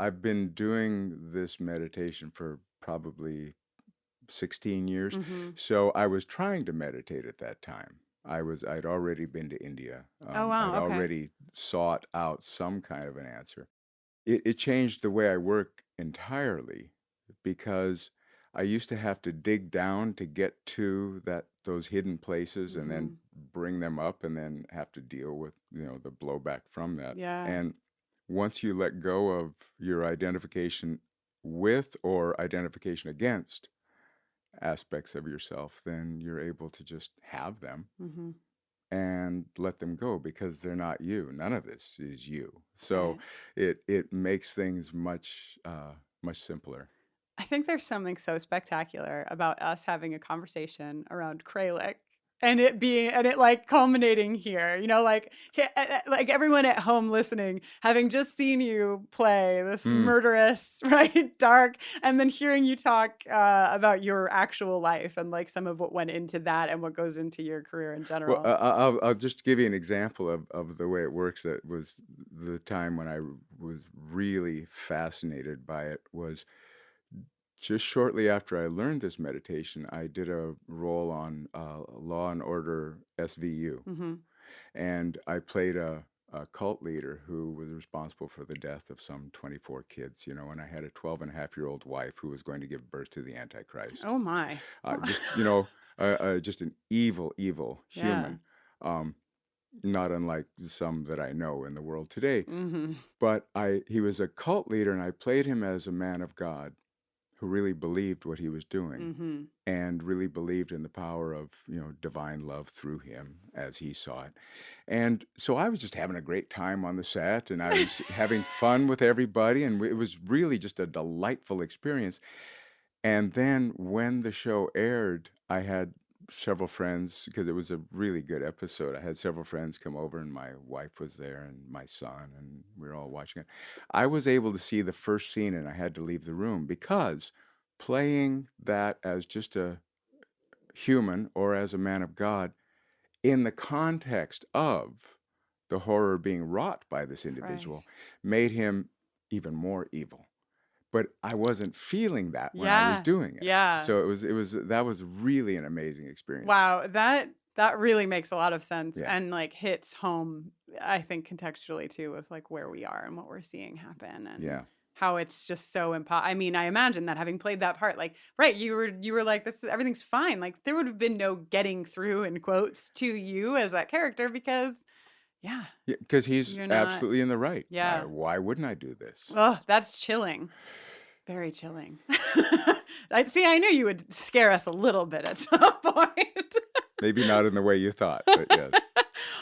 I've been doing this meditation for probably 16 years. So I was trying to meditate at that time. I'd already been to India. Oh, wow. I'd already sought out some kind of an answer. It changed the way I work entirely, because I used to have to dig down to get to those hidden places and then bring them up, and then have to deal with, the blowback from that. Yeah. And once you let go of your identification with or identification against aspects of yourself, then you're able to just have them and let them go, because they're not you. None of this is you. So it makes things much simpler. I think there's something so spectacular about us having a conversation around Kralik and it like culminating here, like everyone at home listening, having just seen you play this murderous, right, dark, and then hearing you talk about your actual life and like some of what went into that and what goes into your career in general. Well, I'll just give you an example of the way it works. That was the time when I was really fascinated by it. Was just shortly after I learned this meditation, I did a role on Law and Order SVU. And I played a cult leader who was responsible for the death of some 24 kids, and I had a 12-and-a-half-year-old wife who was going to give birth to the Antichrist. Oh, my. Just an evil human. Not unlike some that I know in the world today. But he was a cult leader, and I played him as a man of God who really believed what he was doing and really believed in the power of, divine love through him as he saw it. And so I was just having a great time on the set, and I was having fun with everybody, and it was really just a delightful experience. And then when the show aired, I had several friends, because it was a really good episode. I had several friends come over, and my wife was there and my son, and we were all watching it. I was able to see the first scene, and I had to leave the room, because playing that as just a human or as a man of God in the context of the horror being wrought by this individual made him even more evil. But I wasn't feeling that when I was doing it. Yeah. So that was really an amazing experience. Wow, that really makes a lot of sense and like hits home, I think, contextually too, with like where we are and what we're seeing happen, and how it's just so I mean, I imagine that having played that part, like, right, you were like, everything's fine. Like, there would have been no getting through, in quotes, to you as that character, because because he's absolutely in the right. Yeah. Why wouldn't I do this? Oh, that's chilling. Very chilling. I knew you would scare us a little bit at some point. Maybe not in the way you thought, but yes.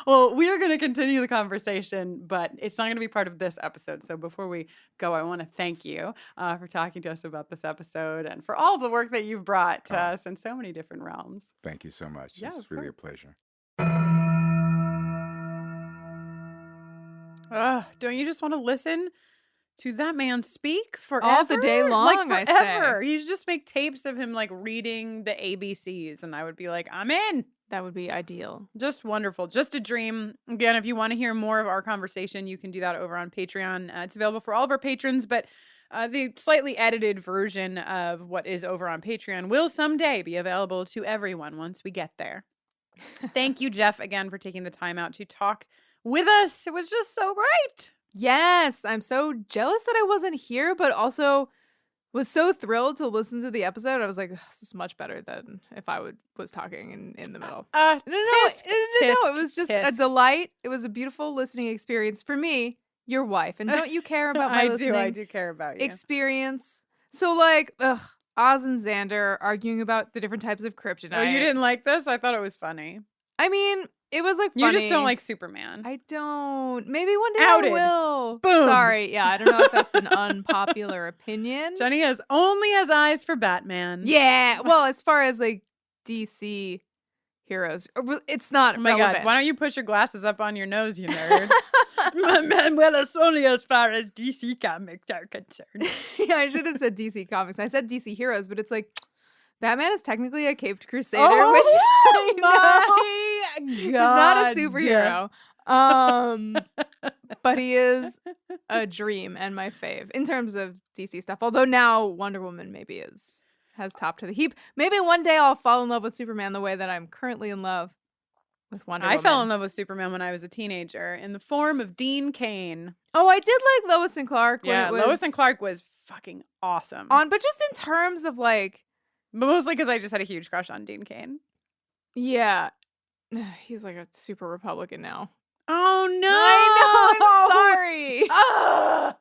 Well, we are going to continue the conversation, but it's not going to be part of this episode. So before we go, I want to thank you for talking to us about this episode and for all of the work that you've brought to us in so many different realms. Thank you so much. Yeah, It's really a pleasure. Don't you just want to listen to that man speak forever? All the day long, like I forever. say. You should just make tapes of him like reading the ABCs, and I would be like, I'm in. That would be ideal. Just wonderful. Just a dream. Again, if you want to hear more of our conversation, you can do that over on Patreon. It's available for all of our patrons, but the slightly edited version of what is over on Patreon will someday be available to everyone once we get there. Thank you, Jeff, again, for taking the time out to talk with us. It was just so great. Yes, I'm so jealous that I wasn't here, but also was so thrilled to listen to the episode. I was like, this is much better than if I was talking in the middle. No, it was just a delight. It was a beautiful listening experience for me, your wife. And don't you care about my listening I do care about you. experience? So like, Oz and Xander arguing about the different types of kryptonite. Oh, you didn't like this? I thought it was funny. I mean, it was like funny. You just don't like Superman. I don't. Maybe one day Outed. I will. Boom. Sorry. Yeah, I don't know if that's an unpopular opinion. Jenny only has eyes for Batman. Yeah. Well, as far as like DC heroes, it's not Oh my relevant. God. Why don't you push your glasses up on your nose, you nerd? Well, it's only as far as DC comics are concerned. Yeah, I should have said DC comics. I said DC heroes, but it's like Batman is technically a caped crusader, which he's not a superhero. But he is a dream and my fave in terms of DC stuff. Although now Wonder Woman maybe has topped to the heap. Maybe one day I'll fall in love with Superman the way that I'm currently in love with Wonder Woman. I fell in love with Superman when I was a teenager in the form of Dean Cain. Oh, I did like Lois and Clark. Yeah, Lois and Clark was fucking awesome. But just in terms of like, but mostly because I just had a huge crush on Dean Cain. Yeah. He's like a super Republican now. Oh no! I know. I'm sorry.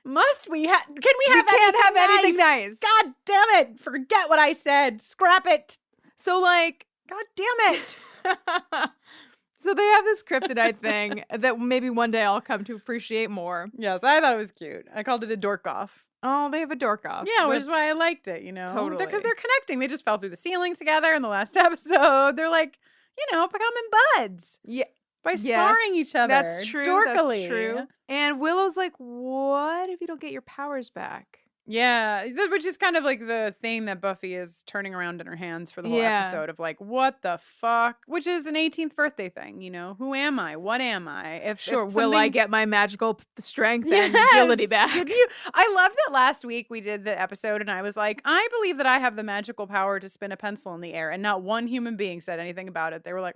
Must we have? Can we have? Can't have anything nice. God damn it! Forget what I said. Scrap it. So like, God damn it. So they have this kryptonite thing that maybe one day I'll come to appreciate more. Yes, I thought it was cute. I called it a dork off. Oh, they have a dork off. Yeah, which is why I liked it, Totally. Because they're connecting. They just fell through the ceiling together in the last episode. They're like, becoming buds. Yeah. By sparring each other. That's true. Dorkily. That's true. And Willow's like, what if you don't get your powers back? Yeah, which is kind of like the thing that Buffy is turning around in her hands for the whole episode of like, what the fuck? Which is an 18th birthday thing, Who am I? What am I? Will I get my magical strength and agility back? I love that last week we did the episode and I was like, I believe that I have the magical power to spin a pencil in the air, and not one human being said anything about it. They were like,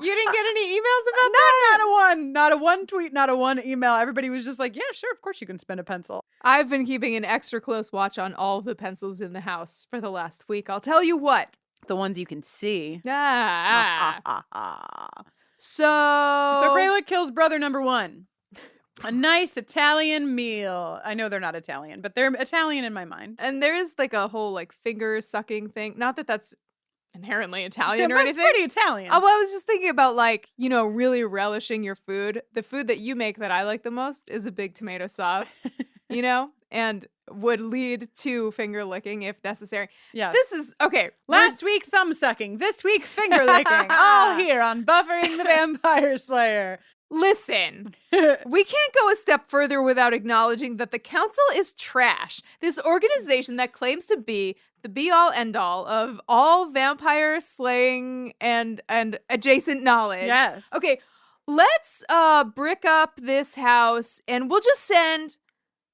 You didn't get any emails about that? Not a one tweet, not a one email. Everybody was just like, yeah, sure, of course you can spin a pencil. I've been keeping an extra close watch on all of the pencils in the house for the last week. I'll tell you what. The ones you can see. So Kralik kills brother number 1. A nice Italian meal. I know they're not Italian, but they're Italian in my mind. And there is like a whole like finger sucking thing. Not that that's inherently Italian or but anything. It's pretty Italian. Oh, well, I was just thinking about like, really relishing your food. The food that you make that I like the most is a big tomato sauce, and would lead to finger licking if necessary. Yeah. This is okay. Last week thumb sucking, this week finger licking. All here on Buffering the Vampire Slayer. Listen, we can't go a step further without acknowledging that the council is trash. This organization that claims to be the be-all, end-all of all vampire slaying and adjacent knowledge. Yes. Okay, let's brick up this house, and we'll just send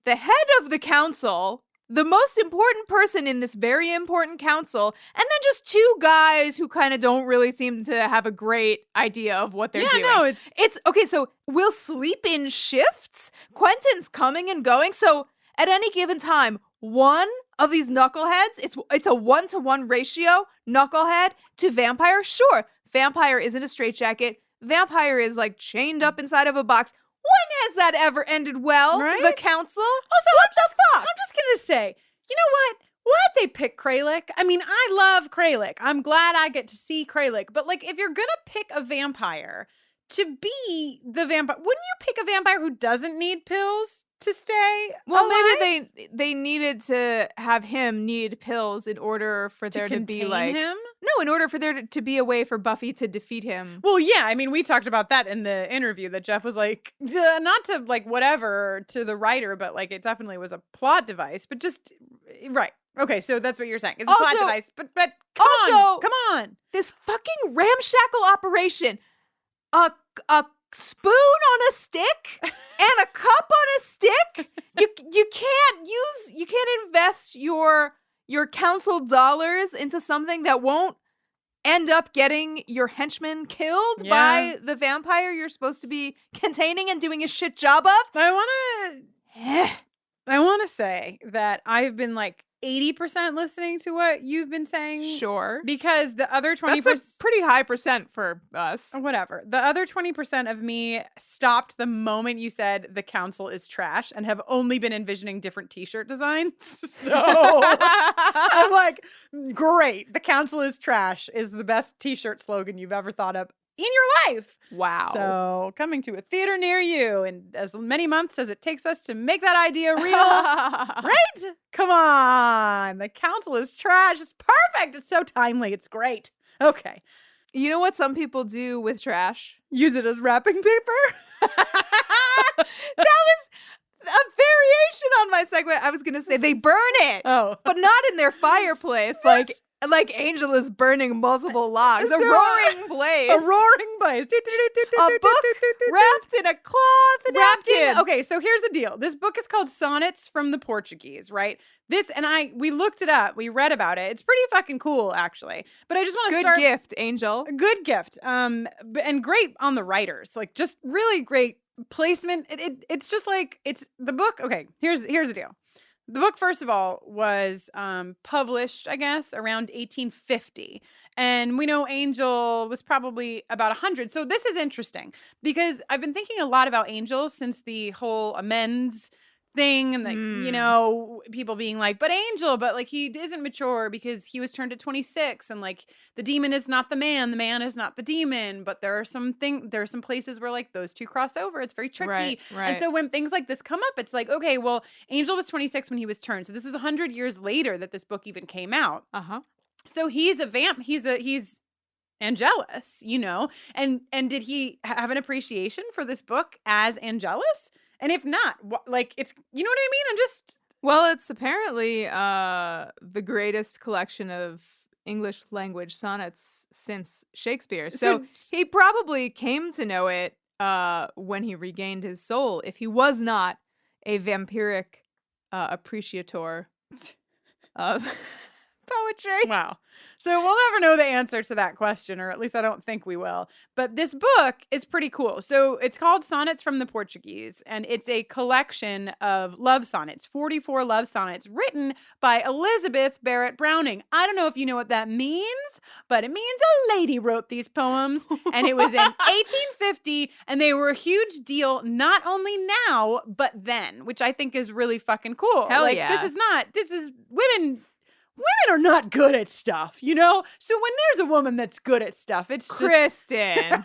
the head of the council, the most important person in this very important council, and then just 2 guys who kind of don't really seem to have a great idea of what they're doing. No, it's okay. So we'll sleep in shifts. Quentin's coming and going. So at any given time, one of these knuckleheads, it's a 1-to-1 ratio, knucklehead to vampire. Sure, vampire isn't a straitjacket. Vampire is like chained up inside of a box. When has that ever ended well? Right? The council? Also, What the fuck? I'm just gonna say, you know what? Why'd they pick Kralik? I mean, I love Kralik. I'm glad I get to see Kralik. But like, if you're gonna pick a vampire to be the vampire, wouldn't you pick a vampire who doesn't need pills to stay Well, alive? maybe they needed to have him need pills in order for there to be contain like him? No, in order for there to be a way for Buffy to defeat him. Well, yeah, I mean, we talked about that in the interview that Jeff was like, not to like whatever to the writer, but like it definitely was a plot device, but just right. Okay, so that's what you're saying. It's a plot device, but come on. This fucking ramshackle operation. A spoon on a stick and a cup on a stick. You can't invest your council dollars into something that won't end up getting your henchman killed by the vampire you're supposed to be containing and doing a shit job of. I want to say that I've been like 80% listening to what you've been saying. Sure. Because the other 20%. That's a pretty high percent for us. Whatever. The other 20% of me stopped the moment you said the council is trash and have only been envisioning different t-shirt designs. So I'm like, great. The council is trash is the best t-shirt slogan you've ever thought of in your life. Wow. So coming to a theater near you in as many months as it takes us to make that idea real. Right? Come on. The council is trash. It's perfect. It's so timely. It's great. Okay. You know what some people do with trash? Use it as wrapping paper? That was a variation on my segment. I was going to say they burn it. Oh. But not in their fireplace. Like Angel is burning multiple logs. A roaring blaze. A roaring blaze. A book wrapped in a cloth napkin. Okay, so here's the deal. This book is called Sonnets from the Portuguese, right? We looked it up. We read about it. It's pretty fucking cool, actually. But I just want to start. Good gift, Angel. Good gift. And great on the writers. Like, just really great placement. It's just like, it's the book. Okay, here's the deal. The book, first of all, was published, I guess, around 1850. And we know Angel was probably about 100. So this is interesting because I've been thinking a lot about Angel since the whole amends thing and people being like, but Angel, but like he isn't mature because he was turned at 26 and like the demon is not the man is not the demon, but there are some places where like those two cross over. It's very tricky. Right. And so when things like this come up, it's like, okay, well, Angel was 26 when he was turned. So this was 100 years later that this book even came out. Uh-huh. So he's a vamp. He's Angelus, and did he have an appreciation for this book as Angelus? And if not, it's, you know what I mean? Well, it's apparently the greatest collection of English language sonnets since Shakespeare. So he probably came to know it when he regained his soul, if he was not a vampiric appreciator of poetry. Wow. So we'll never know the answer to that question, or at least I don't think we will. But this book is pretty cool. So it's called Sonnets from the Portuguese, and it's a collection of love sonnets, 44 love sonnets written by Elizabeth Barrett Browning. I don't know if you know what that means, but it means a lady wrote these poems, and it was in 1850, and they were a huge deal not only now, but then, which I think is really fucking cool. Hell yeah. This is women are not good at stuff, So when there's a woman that's good at stuff, it's just... Kristen,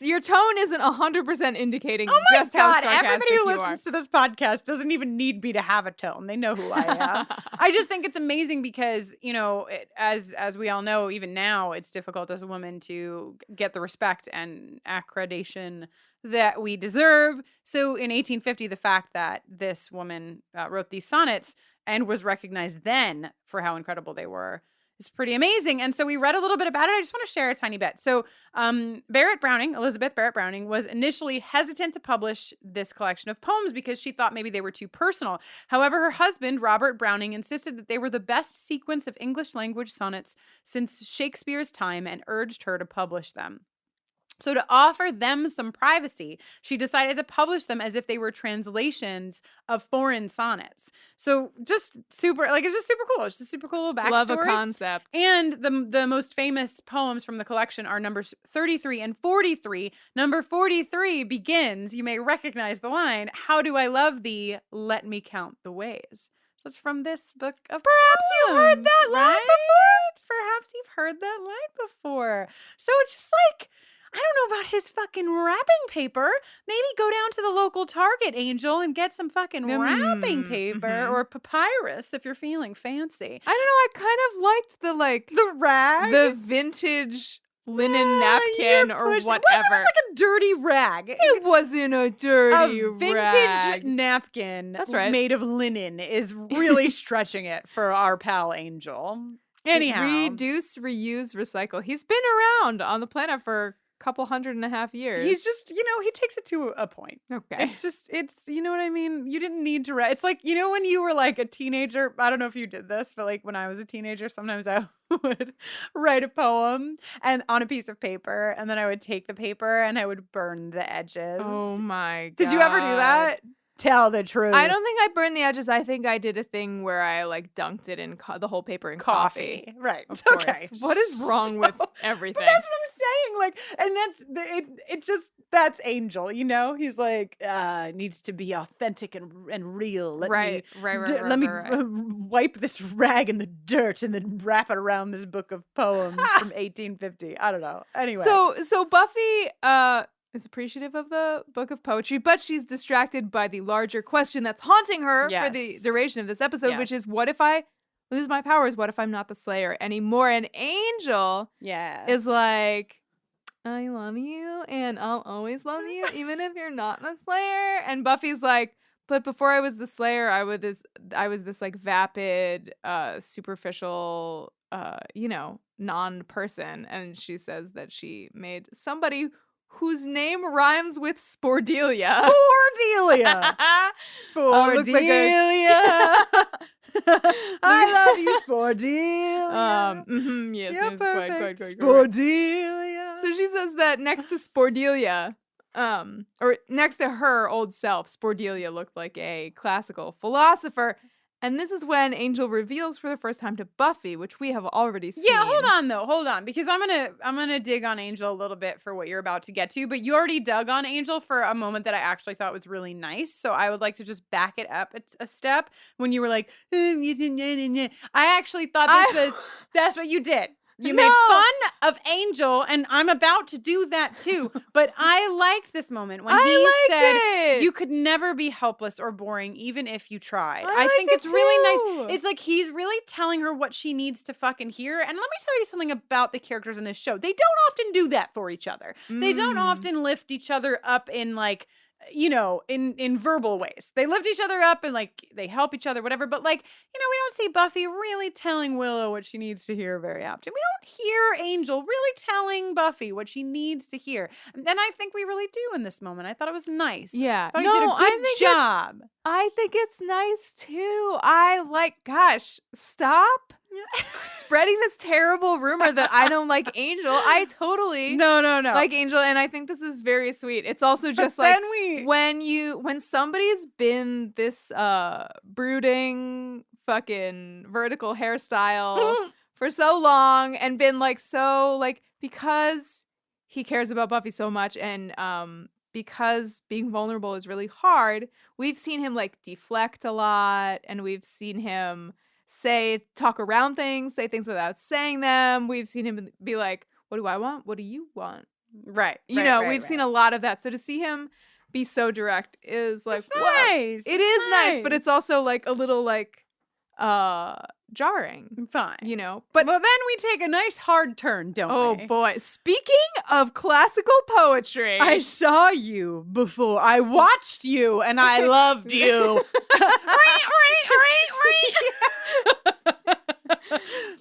your tone isn't 100% indicating just how sarcastic everybody who you listens to this podcast doesn't even need me to have a tone. They know who I am. I just think it's amazing because, as we all know, even now, it's difficult as a woman to get the respect and accreditation that we deserve. So in 1850, the fact that this woman wrote these sonnets and was recognized then for how incredible they were is pretty amazing. And so we read a little bit about it. I just want to share a tiny bit. So Elizabeth Barrett Browning, was initially hesitant to publish this collection of poems because she thought maybe they were too personal. However, her husband, Robert Browning, insisted that they were the best sequence of English language sonnets since Shakespeare's time and urged her to publish them. So to offer them some privacy, she decided to publish them as if they were translations of foreign sonnets. So just super, like, it's just super cool. It's just a super cool backstory. Love a concept. And the most famous poems from the collection are numbers 33 and 43. Number 43 begins, you may recognize the line, "How do I love thee? Let me count the ways." So it's from this book of Perhaps you've heard that line before. Perhaps you've heard that line before. So it's just like, I don't know about his fucking wrapping paper. Maybe go down to the local Target, Angel, and get some fucking wrapping paper or papyrus if you're feeling fancy. I don't know. I kind of liked the rag, the vintage linen napkin or whatever. It was like a dirty rag. It wasn't a dirty A vintage rag. napkin That's right. made of linen is really stretching it for our pal Angel. Anyhow. Reduce, reuse, recycle. He's been around on the planet for couple 150 years. He's just, he takes it to a point. Okay. It's you know what I mean? You didn't need to write. It's like, when you were like a teenager, I don't know if you did this, but like when I was a teenager, sometimes I would write a poem and on a piece of paper, and then I would take the paper and I would burn the edges. Oh my God. Did you ever do that? Tell the truth. I don't think I burned the edges. I think I did a thing where I like dunked it in the whole paper in coffee. Right. Of Okay. course. What is wrong with everything? But that's what I'm saying. Like, and that's Angel, He's like, needs to be authentic and real. Let me wipe this rag in the dirt and then wrap it around this book of poems from 1850. I don't know. Anyway. So Buffy is appreciative of the book of poetry, but she's distracted by the larger question that's haunting her for the duration of this episode, which is, what if I lose my powers? What if I'm not the Slayer anymore? And Angel is like, I love you and I'll always love you, even if you're not the Slayer. And Buffy's like, but before I was the Slayer, I was this like vapid, superficial, non-person. And she says that she made somebody whose name rhymes with Spordelia. Spordelia. I love you, Spordelia. Yes, You're perfect. quite. Spordelia. So she says that next to Spordelia, or next to her old self, Spordelia looked like a classical philosopher. And this is when Angel reveals for the first time to Buffy, which we have already seen. Yeah, hold on, because I'm gonna dig on Angel a little bit for what you're about to get to, but you already dug on Angel for a moment that I actually thought was really nice. So I would like to just back it up a step when you were like, I actually thought that's what you did. You made fun of Angel, and I'm about to do that too. But I liked this moment when he said, you could never be helpless or boring, even if you tried. I think it's really nice. It's like he's really telling her what she needs to fucking hear. And let me tell you something about the characters in this show. They don't often do that for each other. They don't often lift each other up in like, in verbal ways. They lift each other up and like they help each other, whatever. But like, we don't see Buffy really telling Willow what she needs to hear very often. We don't hear Angel really telling Buffy what she needs to hear. And I think we really do in this moment. I thought it was nice. Yeah. I thought he did a good job. I think it's nice too. Gosh, stop spreading this terrible rumor that I don't like Angel. I totally no like Angel, and I think this is very sweet. It's also just like when somebody's been this brooding fucking vertical hairstyle for so long and been like so like, because he cares about Buffy so much and because being vulnerable is really hard, we've seen him like deflect a lot, and we've seen him talk around things, say things without saying them. We've seen him be like, what do I want? What do you want? Right. We've seen a lot of that. So to see him be so direct is like, nice. It is nice, but it's also like a little like jarring. Fine. But then we take a nice hard turn, don't we? Oh boy. Speaking of classical poetry, I saw you before. I watched you and I loved you.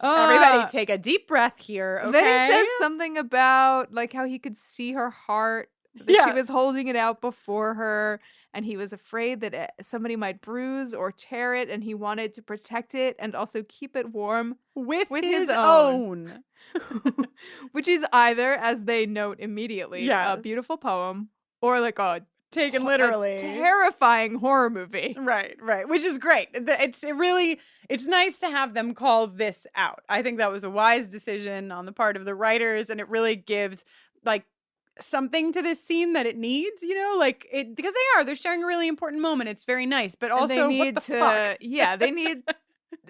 Everybody take a deep breath here, okay? Then he says something about like how he could see her heart That she was holding it out before her, and he was afraid that somebody might bruise or tear it, and he wanted to protect it and also keep it warm with his own. Which is either, as they note immediately, a beautiful poem or like a taken literally terrifying horror movie. Right. Which is great. It's nice to have them call this out. I think that was a wise decision on the part of the writers, and it really gives like something to this scene that it needs, like it, because they're sharing a really important moment. It's very nice, but also they need what the fuck? Yeah,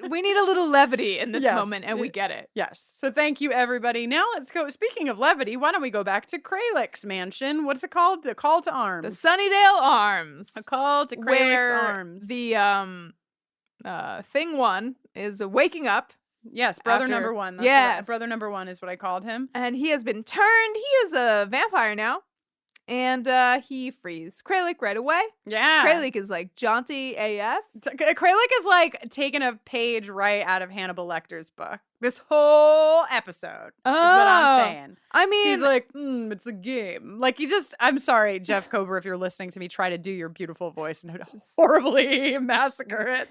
we need a little levity in this moment, and we get it. Yes. So thank you, everybody. Now let's go. Speaking of levity, why don't we go back to Kralik's mansion? What's it called? The Call to Arms. The Sunnydale Arms. A call to Kralik's Arms. The thing one is waking up. Yes, brother number one. Brother number one is what I called him. And he has been turned. He is a vampire now. And he frees Kralik right away. Yeah. Kralik is like jaunty AF. Kralik is like taking a page right out of Hannibal Lecter's book. This whole episode is what I'm saying. I mean, he's like, it's a game. Like I'm sorry, Jeff Kober, if you're listening to me try to do your beautiful voice and horribly massacre it.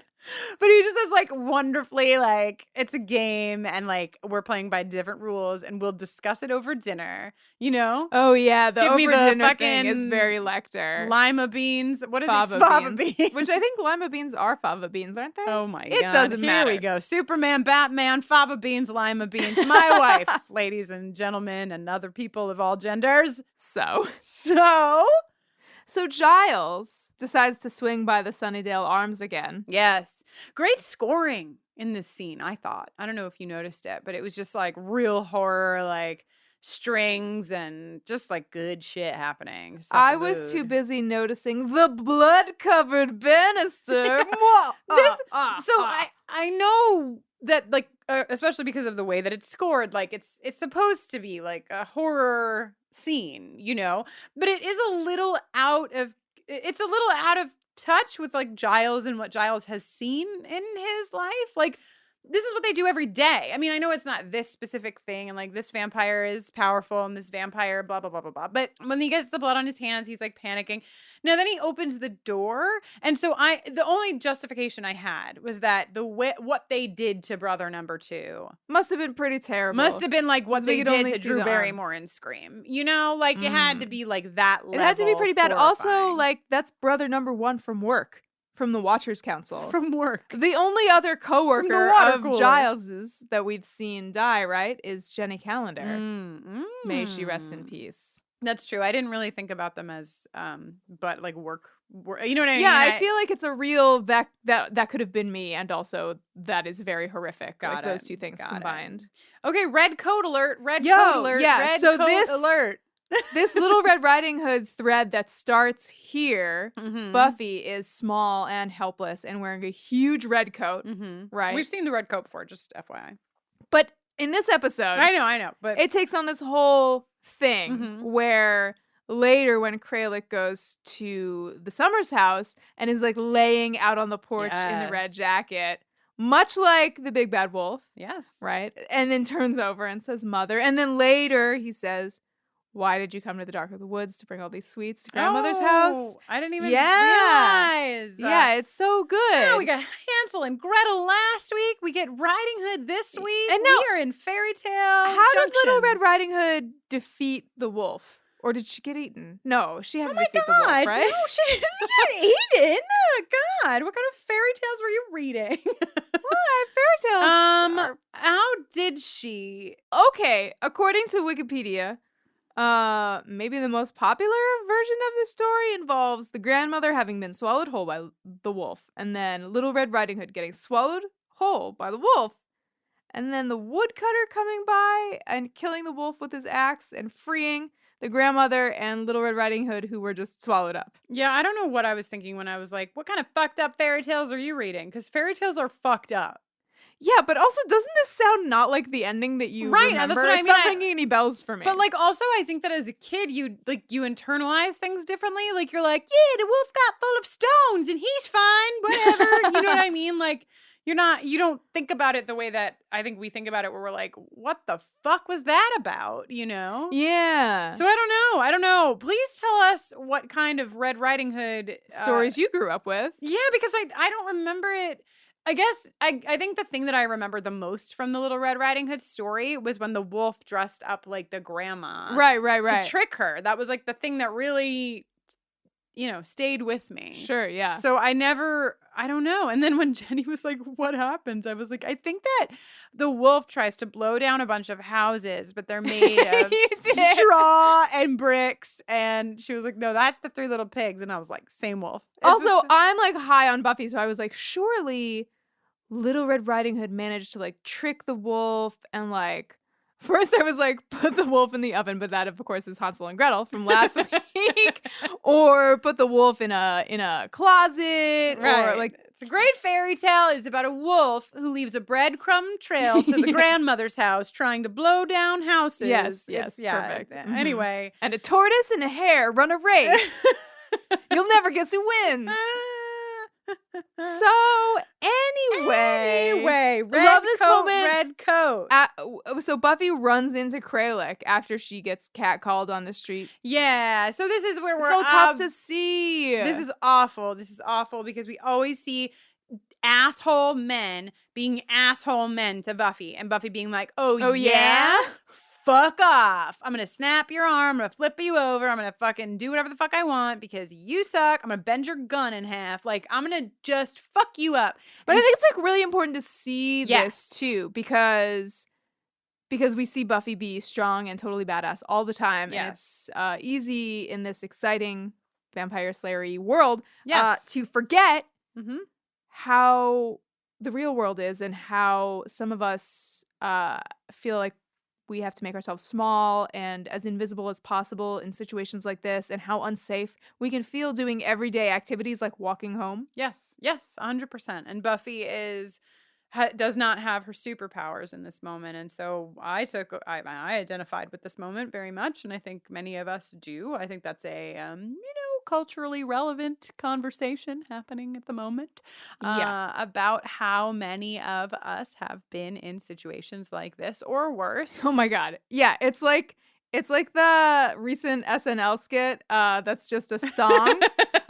But he just is like wonderfully like, it's a game and like we're playing by different rules and we'll discuss it over dinner, Oh yeah, the Give over me the dinner thing is fucking very Lecter. Lima beans. What is fava it? Fava beans. Which I think lima beans are fava beans, aren't they? Oh my God. It doesn't matter. Here we go. Superman, Batman, fava beans, lima beans. My wife, ladies and gentlemen, and other people of all genders. So Giles decides to swing by the Sunnydale Arms again. Yes. Great scoring in this scene, I thought. I don't know if you noticed it, but it was just like real horror, like strings and just like good shit happening. I was too busy noticing the blood-covered banister. I know that like especially because of the way that it's scored, like it's supposed to be like a horror scene, but it is a little out of touch with like Giles and what Giles has seen in his life. Like this is what they do every day. I mean, I know it's not this specific thing and like this vampire is powerful and this vampire blah blah blah blah blah, but when he gets the blood on his hands, he's like panicking. Now then he opens the door, and so the only justification I had was that what they did to brother number 2 must have been pretty terrible. Must have been like what they did to Drew Barrymore in Scream. Like it had to be like that level. It had to be pretty bad. Horrifying. Also, like that's brother number 1 from work. From the Watchers Council. From work. The only other coworker of Giles's that we've seen die, right, is Jenny Calendar. May she rest in peace. That's true. I didn't really think about them as, but like work. You know what I mean? Yeah, I feel like it's a real that could have been me, and also that is very horrific. Like those two things combined. Okay, red coat alert. Red coat alert. Yeah. Red so coat this alert. This Little Red Riding Hood thread that starts here, Buffy is small and helpless and wearing a huge red coat, right? We've seen the red coat before, just FYI. But in this episode, I know, but it takes on this whole thing where later when Kralik goes to the Summers house and is like laying out on the porch in the red jacket, much like the big bad wolf. Yes. Right? And then turns over and says, "Mother." And then later he says, "Why did you come to the dark of the woods to bring all these sweets to grandmother's house?" I didn't even realize. Yeah, it's so good. Yeah, we got Hansel and Gretel last week. We get Riding Hood this week. And now, we are in Fairy Tale How Junction. did Little Red Riding Hood defeat the wolf? Or did she get eaten? No, she had to defeat the wolf, right? No, she didn't get eaten. Oh, God. What kind of fairy tales were you reading? Fairy tales. How did she? Okay, according to Wikipedia, maybe the most popular version of the story involves the grandmother having been swallowed whole by the wolf, and then Little Red Riding Hood getting swallowed whole by the wolf, and then the woodcutter coming by and killing the wolf with his axe and freeing the grandmother and Little Red Riding Hood, who were just swallowed up. Yeah, I don't know what I was thinking when I was like, what kind of fucked up fairy tales are you reading? Because fairy tales are fucked up. Yeah, but also, doesn't this sound not like the ending that you remember? That's what It's not ringing any bells for me. But like, also, I think that as a kid, you internalize things differently. Like, you're like, yeah, the wolf got full of stones and he's fine, whatever. You know what I mean? Like, you don't think about it the way that I think we think about it, where we're like, what the fuck was that about? Yeah. So I don't know. Please tell us what kind of Red Riding Hood stories you grew up with. Yeah, because I don't remember it. I guess I think the thing that I remember the most from the Little Red Riding Hood story was when the wolf dressed up like the grandma. Right. To trick her. That was like the thing that really, stayed with me. Sure, yeah. So I don't know. And then when Jenny was like, what happens? I was like, I think that the wolf tries to blow down a bunch of houses, but they're made of straw and bricks. And she was like, no, that's the Three Little Pigs. And I was like, same wolf. Also, I'm like high on Buffy, so I was like, surely Little Red Riding Hood managed to like trick the wolf and like, first I was like, put the wolf in the oven, but that of course is Hansel and Gretel from last week. Or put the wolf in a closet. Right. Or like, it's a great fairy tale. It's about a wolf who leaves a breadcrumb trail to the grandmother's house trying to blow down houses. Yes, perfect. Anyway. And a tortoise and a hare run a race. You'll never guess who wins. So anyway, love this moment. Red coat. So Buffy runs into Kralik after she gets catcalled on the street. Yeah. So this is where we're so tough to see. This is awful. Because we always see asshole men being asshole men to Buffy, and Buffy being like, "Oh yeah? Fuck off. I'm going to snap your arm. I'm going to flip you over. I'm going to fucking do whatever the fuck I want because you suck. I'm going to bend your gun in half. Like, I'm going to just fuck you up." But I think it's like really important to see this too, because we see Buffy be strong and totally badass all the time. And it's easy in this exciting vampire slayer-y world to forget how the real world is and how some of us feel like we have to make ourselves small and as invisible as possible in situations like this, and how unsafe we can feel doing everyday activities like walking home. Yes, 100%. And Buffy does not have her superpowers in this moment, and so I identified with this moment very much, and I think many of us do. I think that's a culturally relevant conversation happening at the moment about how many of us have been in situations like this or worse. Oh my god. Yeah, it's like the recent SNL skit that's just a song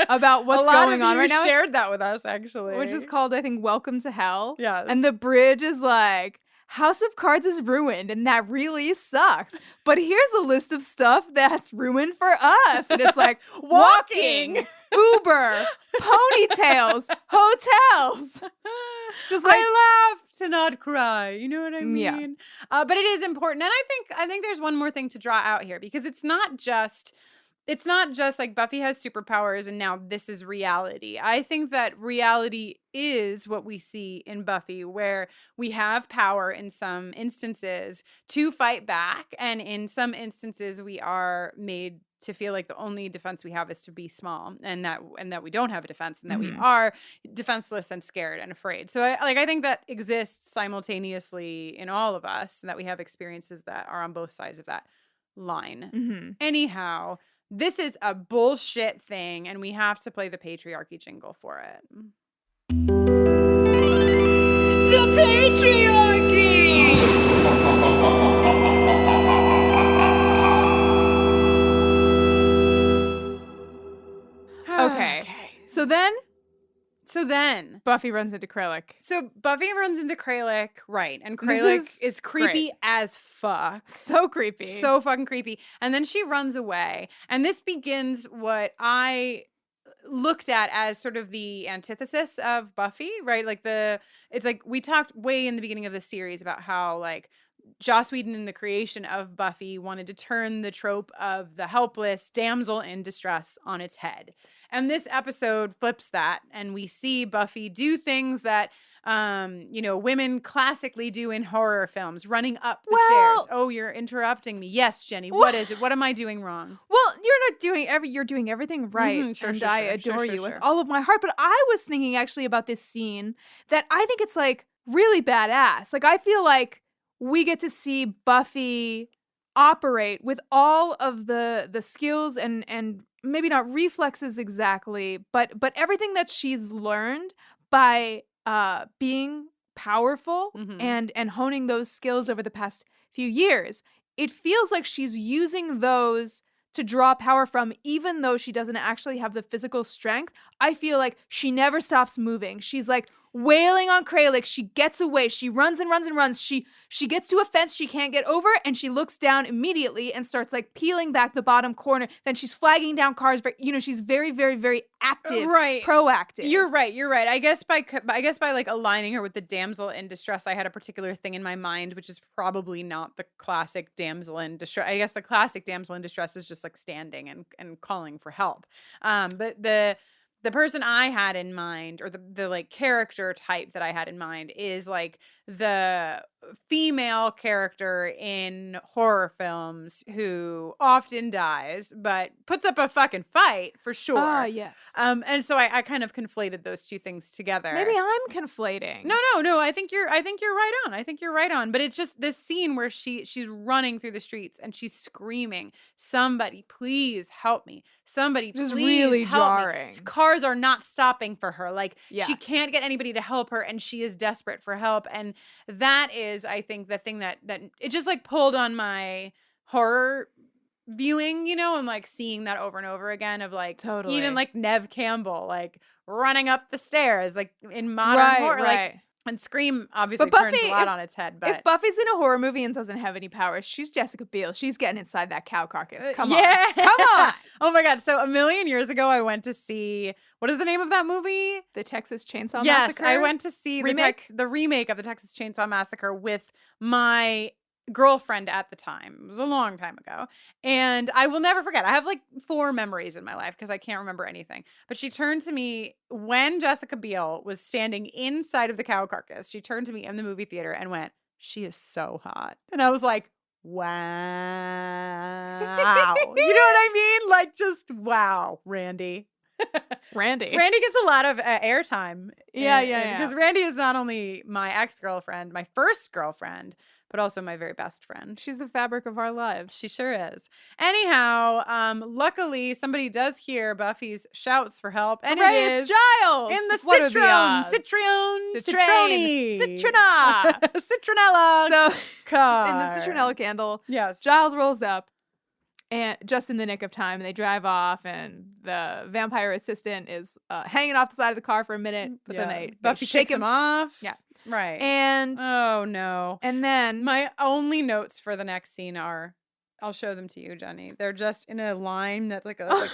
about what's going on right now. Shared that with us actually, which is called, I think, Welcome to Hell. Yeah. And the bridge is like, House of Cards is ruined, and that really sucks. But here's a list of stuff that's ruined for us. And it's like walking, Uber, ponytails, hotels. Just like, I laugh to not cry. You know what I mean? Yeah. But it is important. And I think there's one more thing to draw out here, because it's not just like Buffy has superpowers and now this is reality. I think that reality is what we see in Buffy, where we have power in some instances to fight back, and in some instances we are made to feel like the only defense we have is to be small, and that we don't have a defense, and that we are defenseless and scared and afraid. So I think that exists simultaneously in all of us, and that we have experiences that are on both sides of that line. Anyhow, this is a bullshit thing, and we have to play the patriarchy jingle for it. The patriarchy! Okay. So then Buffy runs into Kralik. Right. And Kralik is creepy as fuck. So creepy. So fucking creepy. And then she runs away. And this begins what I looked at as sort of the antithesis of Buffy, right? It's like we talked way in the beginning of the series about how like Joss Whedon in the creation of Buffy wanted to turn the trope of the helpless damsel in distress on its head. And this episode flips that, and we see Buffy do things that women classically do in horror films, running up the stairs. Oh, you're interrupting me. Yes, Jenny. What is it? What am I doing wrong? Well, you're doing everything right. I adore you with all of my heart. But I was thinking actually about this scene that I think it's like really badass. Like I feel like we get to see Buffy operate with all of the skills and maybe not reflexes exactly, but everything that she's learned by being powerful and honing those skills over the past few years, it feels like she's using those to draw power from, even though she doesn't actually have the physical strength. I feel like she never stops moving. She's like wailing on Kralik. She gets away. She runs and runs and runs. She gets to a fence she can't get over, and she looks down immediately and starts like peeling back the bottom corner. Then she's flagging down cars. But she's very, very, very active, right, proactive. You're right. I guess by like aligning her with the damsel in distress, I had a particular thing in my mind, which is probably not the classic damsel in distress. I guess the classic damsel in distress is just like standing and calling for help. But the person I had in mind, or the like character type that I had in mind, is like the female character in horror films who often dies but puts up a fucking fight for sure. Ah, yes. And so I kind of conflated those two things together. Maybe I'm conflating. No. I think you're right on. But it's just this scene where she's running through the streets and she's screaming, "Somebody, please help me! Somebody, please really help jarring. me!" Cars are not stopping for her. Like Yeah. she can't get anybody to help her, and she is desperate for help. And that is, I think, the thing that it just like pulled on my horror viewing, and like seeing that over and over again of like Totally. even like Neve Campbell like running up the stairs like in modern horror, like, and Scream obviously But turns Buffy, a lot on its head. But if Buffy's in a horror movie and doesn't have any powers, she's Jessica Biel. She's getting inside that cow carcass. Come on. Oh my God. So a million years ago, I went to see, what is the name of that movie? The Texas Chainsaw Yes, Massacre? I went to see the remake of the Texas Chainsaw Massacre with my girlfriend at the time. It was a long time ago. And I will never forget. I have like 4 memories in my life because I can't remember anything. But she turned to me when Jessica Biel was standing inside of the cow carcass. She turned to me in the movie theater and went, "She is so hot." And I was like, wow. You know what I mean? Like, just wow, Randy. Randy gets a lot of airtime. Yeah. Because Randy is not only my ex-girlfriend, my first girlfriend, but also my very best friend. She's the fabric of our lives. She sure is. Anyhow, luckily somebody does hear Buffy's shouts for help, and it is Giles in the What are the odds? Citronella. So car. in the citronella candle, yes, Giles rolls up, and just in the nick of time, and they drive off, and the vampire assistant is hanging off the side of the car for a minute, but then they Buffy shake shakes him off. Yeah. Right. And oh no. And then my only notes for the next scene are, I'll show them to you, Jenny. They're just in a line that's like a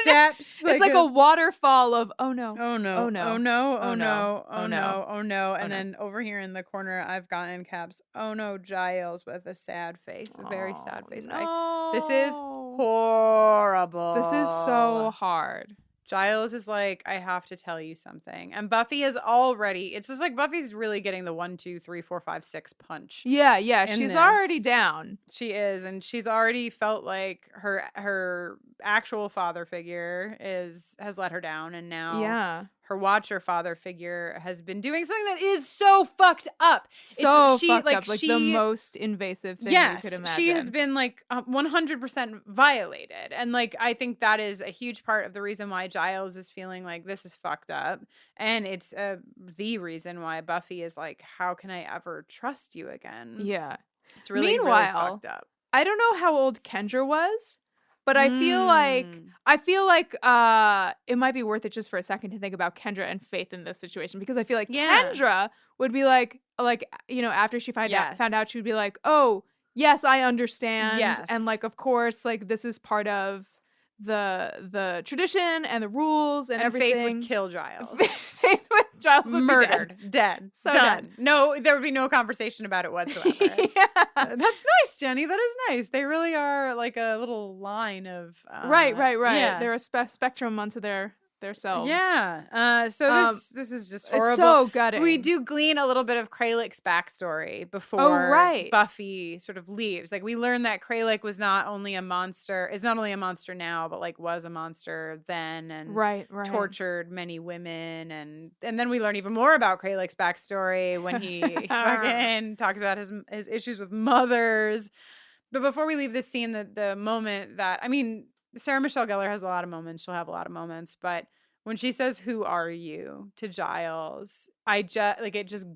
steps. It's like a waterfall of oh no. Oh no. Oh no. Oh no. Oh Oh no. no. Oh Oh no. no. Oh no. And no. then over here in the corner I've got in caps, "Oh no, Giles," with a sad face. A very sad face. No. This is horrible. This is so hard. Giles is like, "I have to tell you something." And Buffy is already, it's just like Buffy's really getting the 1, 2, 3, 4, 5, 6 punch. Yeah. in She's this. already down. She is, and she's already felt like her actual father figure has let her down, and now her watcher father figure has been doing something that is so fucked up. So fucked up, like the most invasive thing you could imagine. She has been like 100% violated, and like I think that is a huge part of the reason why Giles is feeling like this is fucked up, and it's the reason why Buffy is like, "How can I ever trust you again?" Yeah. It's really, really fucked up. I don't know how old Kendra was, but I feel like it might be worth it just for a second to think about Kendra and Faith in this situation, because I feel like Kendra would be like after she found out, she would be like, "Oh, yes, I understand." Yes. And like, of course, like this is part of the tradition and the rules and everything. Faith would kill Giles. Giles would murdered, be dead, So done. done. No, there would be no conversation about it whatsoever. That's nice, Jenny. That is nice. They really are like a little line of right. Yeah. They're a spectrum unto themselves. Yeah. So this is just horrible. It's so gutting. We do glean a little bit of Kralik's backstory before Buffy sort of leaves. Like we learn that Kralik is not only a monster now, but like was a monster then, and tortured many women, and then we learn even more about Kralik's backstory when he fucking talks about his issues with mothers. But before we leave this scene, the moment that, I mean, Sarah Michelle Gellar has a lot of moments. She'll have a lot of moments. But When she says, "Who are you?" to Giles, it just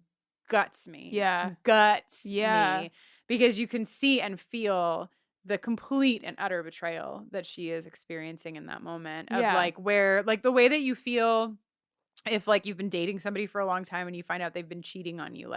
guts me. Yeah. Guts Yeah. me. Because you can see and feel the complete and utter betrayal that she is experiencing in that moment of Yeah. where the way that you feel if you've been dating somebody for a long time and you find out they've been cheating on you,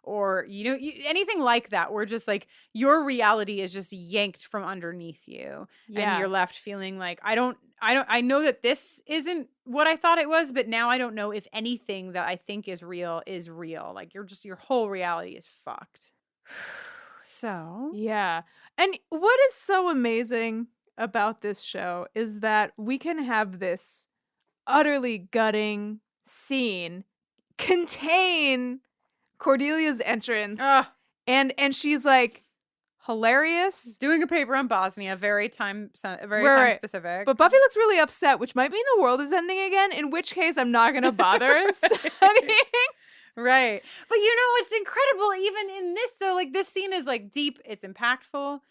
or anything like that, where just your reality is just yanked from underneath you, and you're left feeling like I know that this isn't what I thought it was, but now I don't know if anything that I think is real is real. Your whole reality is fucked. So yeah. And what is so amazing about this show is that we can have this utterly gutting scene contain Cordelia's entrance, and she's hilarious, doing a paper on Bosnia, very time specific. But Buffy looks really upset, which might mean the world is ending again, in which case I'm not gonna bother studying. Right. But it's incredible even in this though, this scene is deep, it's impactful.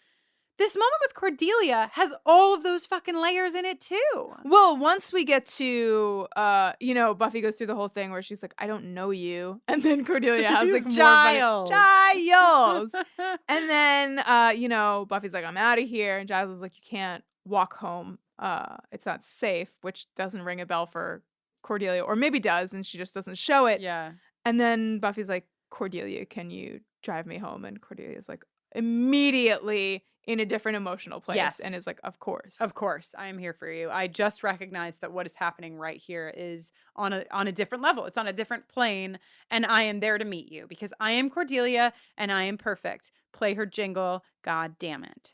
This moment with Cordelia has all of those fucking layers in it too. Well, once we get to, Buffy goes through the whole thing where she's like, I don't know you. And then Cordelia has Giles. Giles. And then, Buffy's like, I'm out of here. And Giles is like, you can't walk home. It's not safe, which doesn't ring a bell for Cordelia, or maybe does, and she just doesn't show it. Yeah. And then Buffy's like, Cordelia, can you drive me home? And Cordelia's like, immediately in a different emotional place. Yes. And is like, of course. Of course, I am here for you. I just recognized that what is happening right here is on a different level. It's on a different plane, and I am there to meet you because I am Cordelia and I am perfect. Play her jingle, God damn it.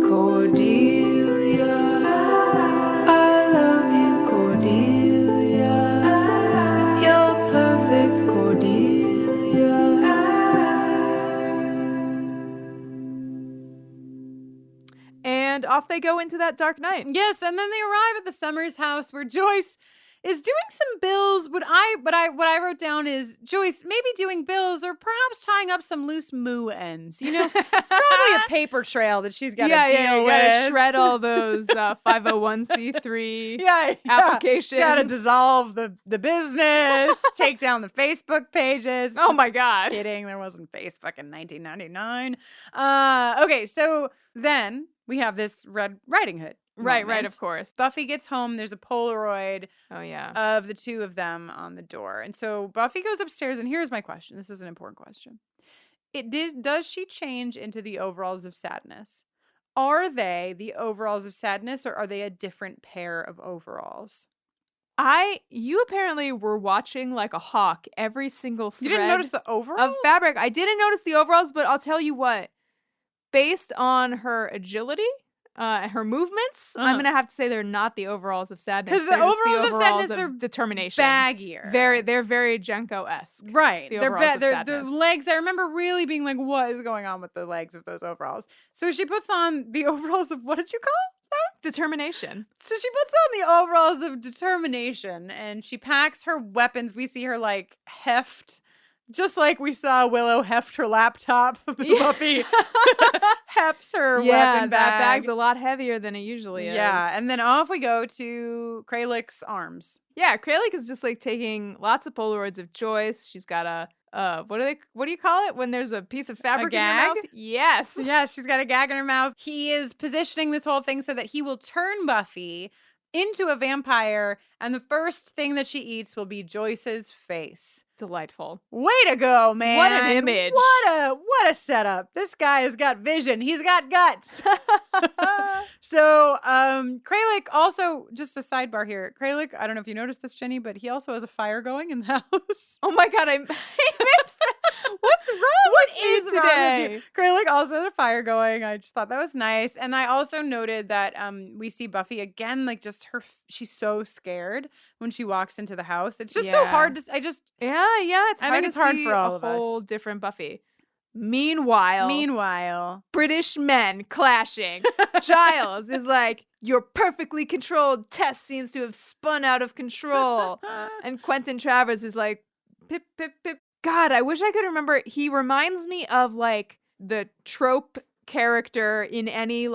Cordelia, I love you, Cordelia. You're perfect, Cordelia. And off they go into that dark night. Yes, and then they arrive at the Summers house where Joyce is doing some bills. What I wrote down is Joyce maybe doing bills or perhaps tying up some loose moo ends. It's probably a paper trail that she's got to deal with. Gotta shred all those 501c3 applications. Gotta dissolve the business, take down the Facebook pages. Oh my God. Kidding, there wasn't Facebook in 1999. Okay, so then we have this Red Riding Hood. Right, of course. Buffy gets home. There's a Polaroid of the two of them on the door. And so Buffy goes upstairs, and here's my question. This is an important question. Does she change into the overalls of sadness? Are they the overalls of sadness, or are they a different pair of overalls? You apparently were watching like a hawk every single thread. You didn't notice the overalls? Of fabric. I didn't notice the overalls, but I'll tell you what. Based on her agility, her movements, I'm gonna have to say they're not the overalls of sadness. Because the overalls of sadness are determination, baggier. They're very Jenko-esque. Right. The The legs. I remember really being like, "What is going on with the legs of those overalls?" So she puts on the overalls of what did you call them? Determination. So she puts on the overalls of determination, and she packs her weapons. We see her heft. Just like we saw Willow heft her laptop, Buffy hefts her weapon bag. That bag's a lot heavier than it usually is. Yeah, and then off we go to Kralik's arms. Yeah, Kralik is just taking lots of Polaroids of Joyce. She's got a what do you call it when there's a piece of fabric in your mouth? Yes. Yeah, she's got a gag in her mouth. He is positioning this whole thing so that he will turn Buffy into a vampire, and the first thing that she eats will be Joyce's face. Delightful. Way to go, man. What an image. What a setup. This guy has got vision. He's got guts. So, Kralik also, just a sidebar here. Kralik, I don't know if you noticed this, Jenny, but he also has a fire going in the house. Oh my God, I missed that. What's wrong with you today? Kralik also has a fire going. I just thought that was nice. And I also noted that we see Buffy again, she's so scared when she walks into the house. It's just so hard to, it's hard see for all of a whole us. Different Buffy. Meanwhile, British men clashing. Giles is like, your perfectly controlled test seems to have spun out of control. And Quentin Travers is like, pip, pip, pip. God, I wish I could remember. He reminds me of the trope character in any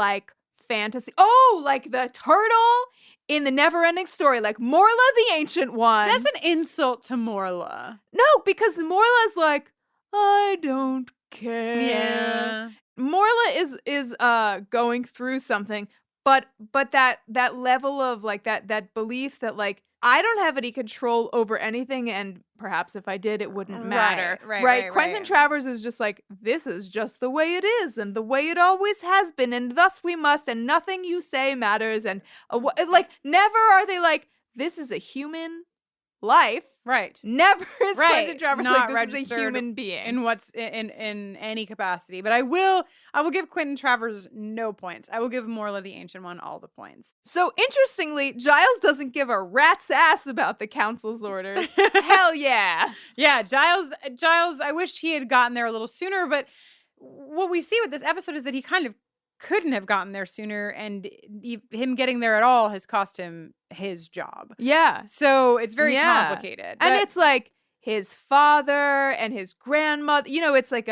fantasy. Oh, like the turtle in the Neverending Story, like Morla the Ancient One. That's an insult to Morla. No, because Morla's like, I don't care. Yeah. Morla is going through something, but that level of like that belief that like I don't have any control over anything, and perhaps if I did, it wouldn't matter. Right. Quentin Travers is just like, this is just the way it is, and the way it always has been, and thus we must, and nothing you say matters, and like never are they like, this is a human life. Right. Never is Quentin Travers Not like, this is a registered human being. in what's in any capacity. But I will give Quentin Travers no points. I will give Morla the Ancient One all the points. So interestingly, Giles doesn't give a rat's ass about the council's orders. Hell yeah. Yeah, Giles, I wish he had gotten there a little sooner, but what we see with this episode is that he kind of couldn't have gotten there sooner, and him getting there at all has cost him his job. Yeah. So it's very complicated. And it's like his father and his grandmother, it's like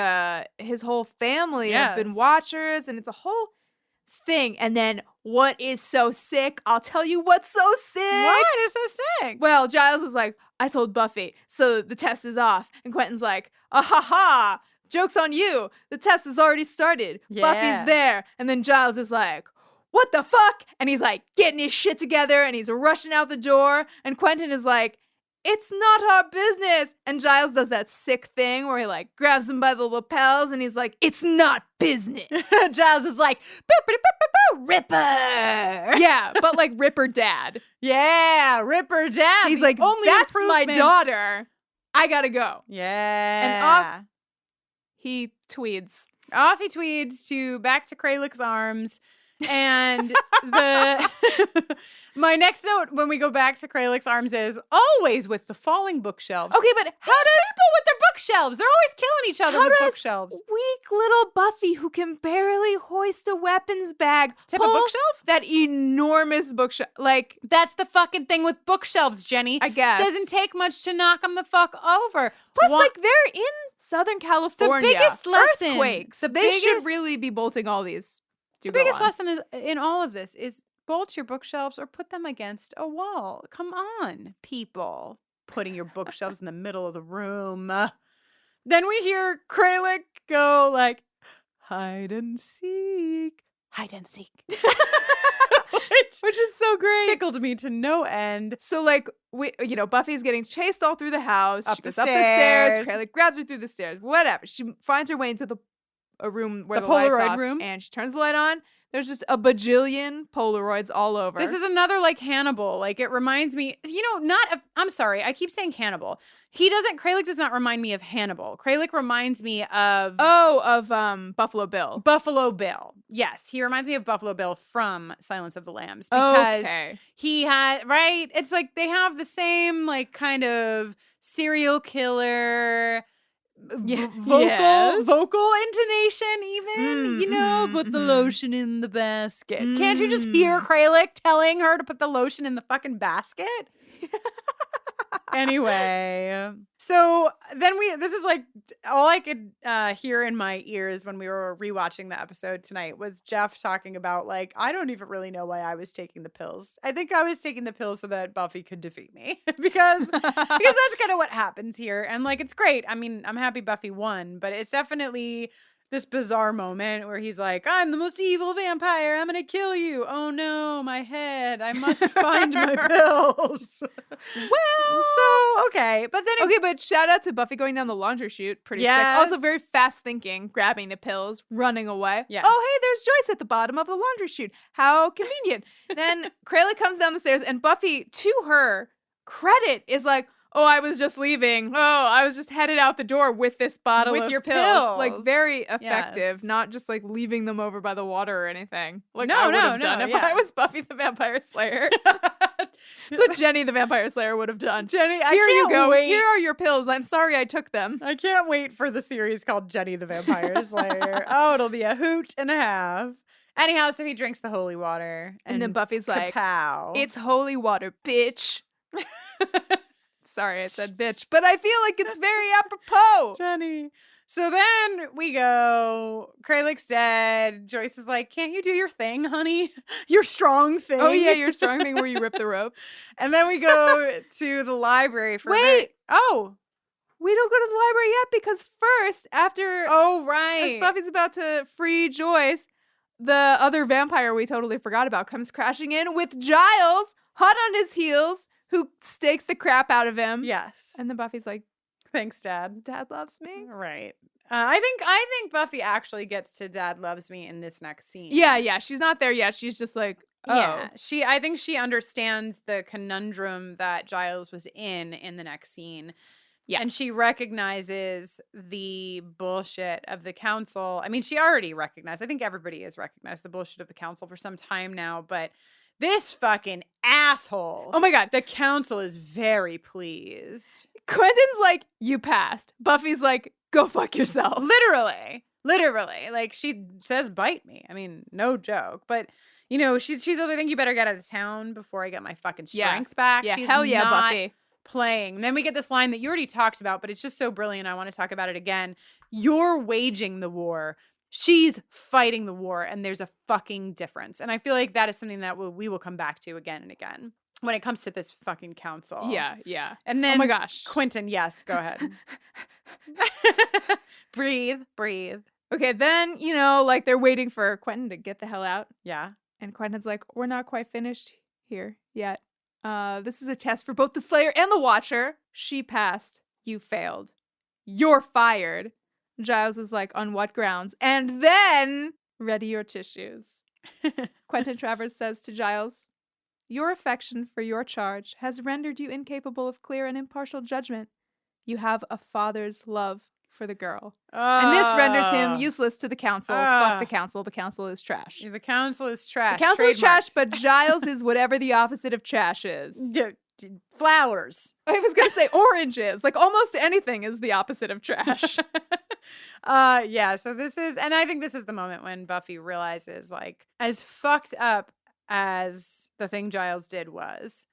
his whole family have been watchers, and it's a whole thing. And then what is so sick? I'll tell you what's so sick. What is so sick? Well, Giles is like, I told Buffy, so the test is off. And Quentin's like, ah ha ha. Joke's on you. The test has already started. Yeah. Buffy's there. And then Giles is like, what the fuck? And he's like getting his shit together, and he's rushing out the door. And Quentin is like, it's not our business. And Giles does that sick thing where he like grabs him by the lapels, and he's like, it's not business. Giles is like, Ripper. Yeah, but like Ripper Dad. Yeah, Ripper Dad. He's like, that's my daughter. I gotta go. Yeah. And off he tweeds. Off he tweeds back to Kralik's arms. And my next note when we go back to Kralik's arms is always with the falling bookshelves. Okay, but how does people with their bookshelves? They're always killing each other with bookshelves. Weak little Buffy, who can barely hoist a weapons bag, tip a bookshelf? That enormous bookshelf. Like, that's the fucking thing with bookshelves, Jenny. I guess. Doesn't take much to knock them the fuck over. Plus, like, they're in Southern California. The biggest lesson. Earthquakes. They should really be bolting all these. The biggest lesson is in all of this is bolt your bookshelves or put them against a wall. Come on, people. Putting your bookshelves in the middle of the room. Then we hear Kralik go like, hide and seek. Hide and seek. Which is so great. Tickled me to no end. So like, Buffy's getting chased all through the house. She goes up the stairs. Kralik grabs her through the stairs. Whatever. She finds her way into a room where the light's Polaroid off, room, and she turns the light on. There's just a bajillion Polaroids all over. This is another like Hannibal. Like it reminds me, I'm sorry, I keep saying Hannibal. Kralik does not remind me of Hannibal. Kralik reminds me of Buffalo Bill. Buffalo Bill. Yes, he reminds me of Buffalo Bill from Silence of the Lambs because he had it's like they have the same like kind of serial killer vocal intonation even, put the lotion in the basket. Can't you just hear Kralik telling her to put the lotion in the fucking basket? Anyway, so then this is like all I could hear in my ears when we were rewatching the episode tonight was Jeff talking about like, I don't even really know why I was taking the pills. I think I was taking the pills so that Buffy could defeat me because that's kind of what happens here. And like, it's great. I mean, I'm happy Buffy won, but it's definitely this bizarre moment where he's like, I'm the most evil vampire. I'm going to kill you. Oh no, my head. I must find my pills. Okay. But then but shout out to Buffy going down the laundry chute. Pretty sick. Also very fast thinking, grabbing the pills, running away. Yes. Oh, hey, there's Joyce at the bottom of the laundry chute. How convenient. Then Kralik comes down the stairs, and Buffy, to her credit, is like, oh, I was just leaving. Oh, I was just headed out the door with this bottle of your pills. Like, very effective. Yes. Not just, like, leaving them over by the water or anything. Like, No, I would no, have done no, if yeah. I was Buffy the Vampire Slayer. That's what Jenny the Vampire Slayer would have done. Jenny, I Here you can't go. wait. Here are your pills. I'm sorry I took them. I can't wait for the series called Jenny the Vampire Slayer. Oh, it'll be a hoot and a half. Anyhow, so he drinks the holy water. And then Buffy's like, kapow. it's holy water, bitch. Sorry, I said bitch, but I feel like it's very apropos. Jenny. So then we go, Kralik's dead. Joyce is like, can't you do your thing, honey? Your strong thing. Oh, yeah, your strong thing where you rip the ropes. And then we go to the library for Wait! Oh! We don't go to the library yet because first, after... Oh, right. As Buffy's about to free Joyce, the other vampire we totally forgot about comes crashing in with Giles, hot on his heels, who stakes the crap out of him. Yes. And then Buffy's like, thanks, Dad. Dad loves me. Right. I think Buffy actually gets to Dad loves me in this next scene. Yeah. She's not there yet. She's just like, oh. Yeah. I think she understands the conundrum that Giles was in the next scene. Yeah. And she recognizes the bullshit of the council. I mean, she already recognized. I think everybody has recognized the bullshit of the council for some time now, but this fucking asshole. Oh my God. The council is very pleased. Quentin's like, you passed. Buffy's like, go fuck yourself. Literally. Like, she says, bite me. I mean, no joke. But, you know, she's also think you better get out of town before I get my fucking strength back. Yeah, She's hell yeah, not Buffy. Playing. And then we get this line that you already talked about, but it's just so brilliant. I want to talk about it again. You're waging the war. She's fighting the war, and there's a fucking difference. And I feel like that is something that we will come back to again and again when it comes to this fucking council. Yeah. And then, oh my gosh, Quentin, yes, go ahead. Breathe. Okay, then, you know, like they're waiting for Quentin to get the hell out. Yeah. And Quentin's like, we're not quite finished here yet. This is a test for both the Slayer and the Watcher. She passed. You failed. You're fired. Giles is like, on what grounds? And then, ready your tissues. Quentin Travers says to Giles, your affection for your charge has rendered you incapable of clear and impartial judgment. You have a father's love for the girl. And this renders him useless to the council. Fuck the council. The council is trash. The council is trash. The council is trash, but Giles is whatever the opposite of trash is. Flowers. I was going to say oranges. Like almost anything is the opposite of trash. Yeah, so this is, and I think this is the moment when Buffy realizes, like, as fucked up as the thing Giles did was,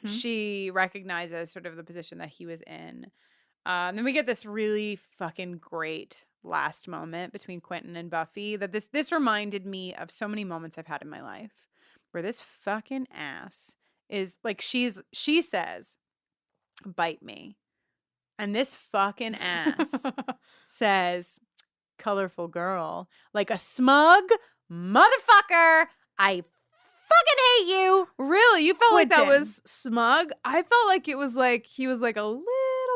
she recognizes sort of the position that he was in. And then we get this really fucking great last moment between Quentin and Buffy that this reminded me of so many moments I've had in my life where this fucking ass is like, she says, bite me. And this fucking ass says, colorful girl, like a smug motherfucker. I fucking hate you. Really? You felt Quentin. like that was smug? I felt like it was like he was like a little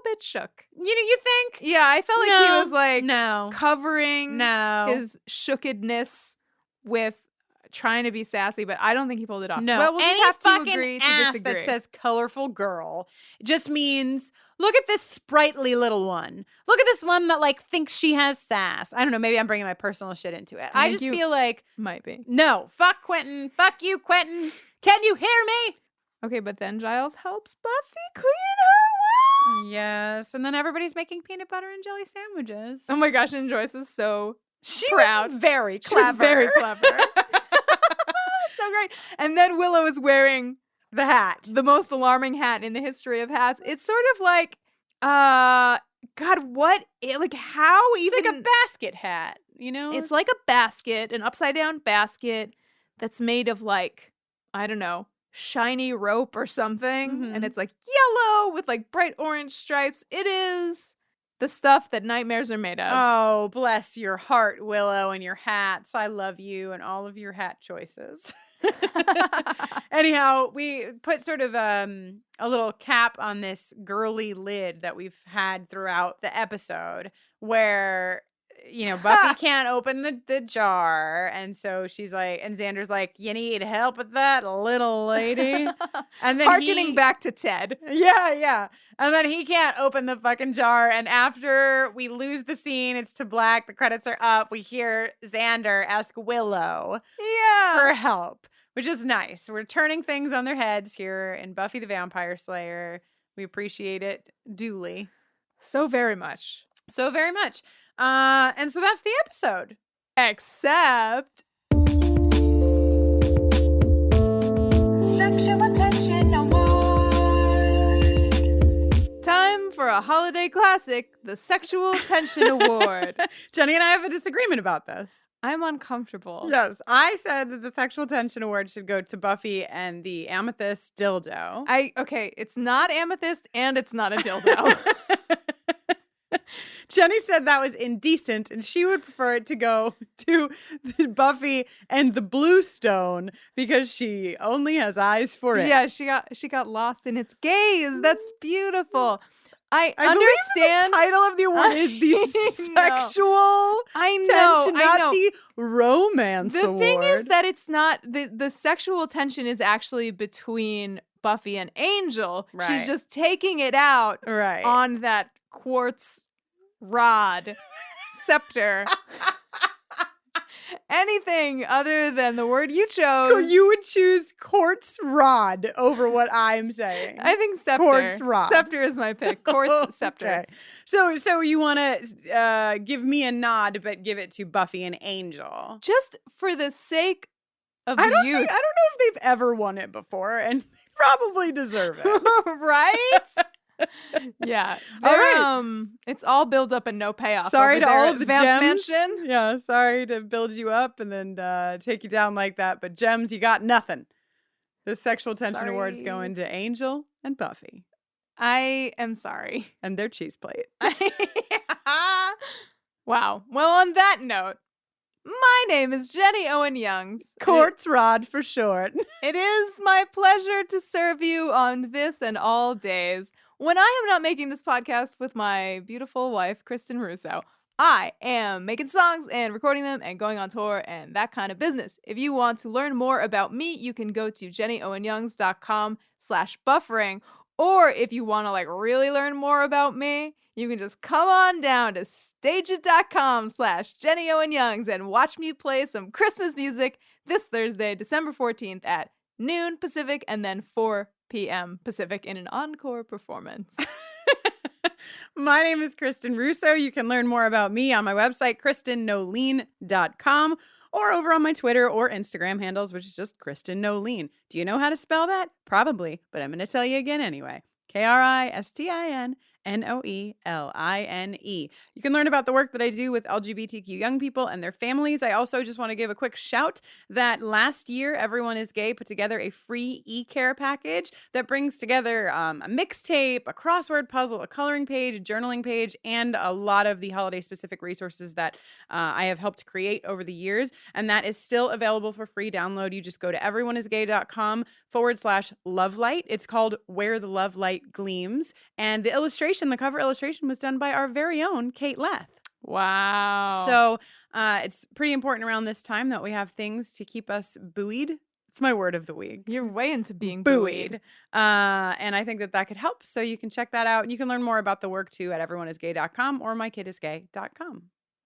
bit shook. You think? Yeah, I felt like he was like covering his shookedness with trying to be sassy, but I don't think he pulled it off. No, well, we'll any just have to fucking agree to ass disagree. that says colorful girl just means look at this sprightly little one. Look at this one that like thinks she has sass. I don't know. Maybe I'm bringing my personal shit into it. I just feel like might be. No, fuck Quentin. Fuck you, Quentin. Can you hear me? Okay, but then Giles helps Buffy clean her wounds. Yes, and then everybody's making peanut butter and jelly sandwiches. Oh my gosh, and Joyce is so proud. Was very She was clever. very clever. So great. And then Willow is wearing the hat. The most alarming hat in the history of hats. It's sort of like, God, what? Like, how even? It's like a basket hat, you know? It's like a basket, an upside down basket that's made of like, I don't know, shiny rope or something. And it's like yellow with like bright orange stripes. It is the stuff that nightmares are made of. Oh, bless your heart, Willow, and your hats. I love you and all of your hat choices. Anyhow, we put sort of a little cap on this girly lid that we've had throughout the episode where, you know, Buffy can't open the jar. And so she's like, and Xander's like, you need help with that, little lady? And then Harkening back to Ted. Yeah. And then he can't open the fucking jar. And after we lose the scene, it's to black, the credits are up, we hear Xander ask Willow for help, which is nice. We're turning things on their heads here in Buffy the Vampire Slayer. We appreciate it duly. So very much. And so that's the episode. Except Sexual Attention Award. Time for a holiday classic, the Sexual Tension Award. Jenny and I have a disagreement about this. I'm uncomfortable. Yes, I said that the Sexual Tension Award should go to Buffy and the amethyst dildo. Okay, it's not amethyst and it's not a dildo. Jenny said that was indecent, and she would prefer it to go to Buffy and the blue stone because she only has eyes for it. Yeah, she got lost in its gaze. That's beautiful. I believe understand. the title of the award is the sexual tension, not the romance The award. thing is that it's not the sexual tension is actually between Buffy and Angel. Right. She's just taking it out on that quartz rod scepter. Anything other than the word you chose. So you would choose quartz rod over what I'm saying. I think scepter. Quartz rod. Scepter is my pick. Quartz scepter. Okay. So you want to give me a nod, but give it to Buffy and Angel. Just for the sake of the youth. I don't know if they've ever won it before, and they probably deserve it. Right? Yeah. All right. It's all build up and no payoff. Sorry to over there all at of the Vamp gems. Mansion. Yeah, sorry to build you up and then take you down like that. But gems, you got nothing. The Sexual Tension Award's going to Angel and Buffy. I am sorry. And their cheese plate. Wow. Well, on that note, my name is Jenny Owen Youngs. Quartz rod for short. It is my pleasure to serve you on this and all days. When I am not making this podcast with my beautiful wife, Kristen Russo, I am making songs and recording them and going on tour and that kind of business. If you want to learn more about me, you can go to jennyowenyoungs.com/buffering. Or if you want to really learn more about me, you can just come on down to stageit.com/JennyOwenYoungs and watch me play some Christmas music this Thursday, December 14th at noon Pacific and then 4 p.m. Pacific in an encore performance. My name is Kristen Russo. You can learn more about me on my website, KristenNoline.com, or over on my Twitter or Instagram handles, which is just Kristen Noline. Do you know how to spell that? Probably, but I'm going to tell you again anyway. KristinnOeline. You can learn about the work that I do with LGBTQ young people and their families. I also just want to give a quick shout that last year, Everyone is Gay put together a free e-care package that brings together a mixtape, a crossword puzzle, a coloring page, a journaling page, and a lot of the holiday-specific resources that I have helped create over the years. And that is still available for free download. You just go to everyoneisgay.com/lovelight. It's called Where the Love Light Gleams. And the cover illustration was done by our very own Kate Leth. Wow. So it's pretty important around this time that we have things to keep us buoyed. It's my word of the week. You're way into being buoyed. And I think that could help. So you can check that out. And you can learn more about the work too at everyoneisgay.com or mykidisgay.com.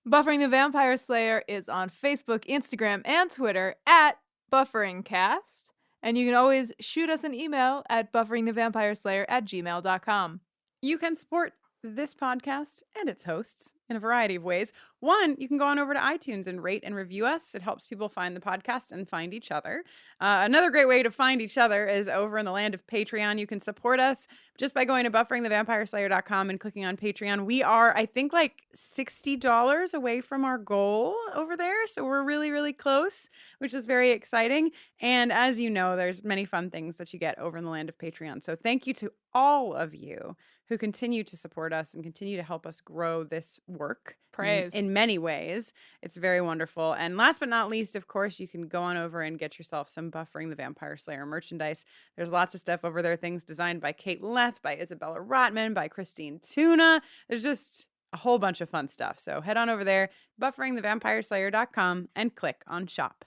Buffering the Vampire Slayer is on Facebook, Instagram, and Twitter at BufferingCast. And you can always shoot us an email at bufferingthevampireslayer@gmail.com. You can support this podcast and its hosts in a variety of ways. One, you can go on over to iTunes and rate and review us. It helps people find the podcast and find each other. Another great way to find each other is over in the land of Patreon. You can support us just by going to bufferingthevampireslayer.com and clicking on Patreon. We are, I think, $60 away from our goal over there. So we're really, really close, which is very exciting. And as you know, there's many fun things that you get over in the land of Patreon. So thank you to all of you who continue to support us and continue to help us grow this work. Praise. In many ways. It's very wonderful. And last but not least, of course, you can go on over and get yourself some Buffering the Vampire Slayer merchandise. There's lots of stuff over there, things designed by Kate Leth, by Isabella Rotman, by Christine Tuna. There's just a whole bunch of fun stuff. So head on over there, bufferingthevampireslayer.com, and click on shop.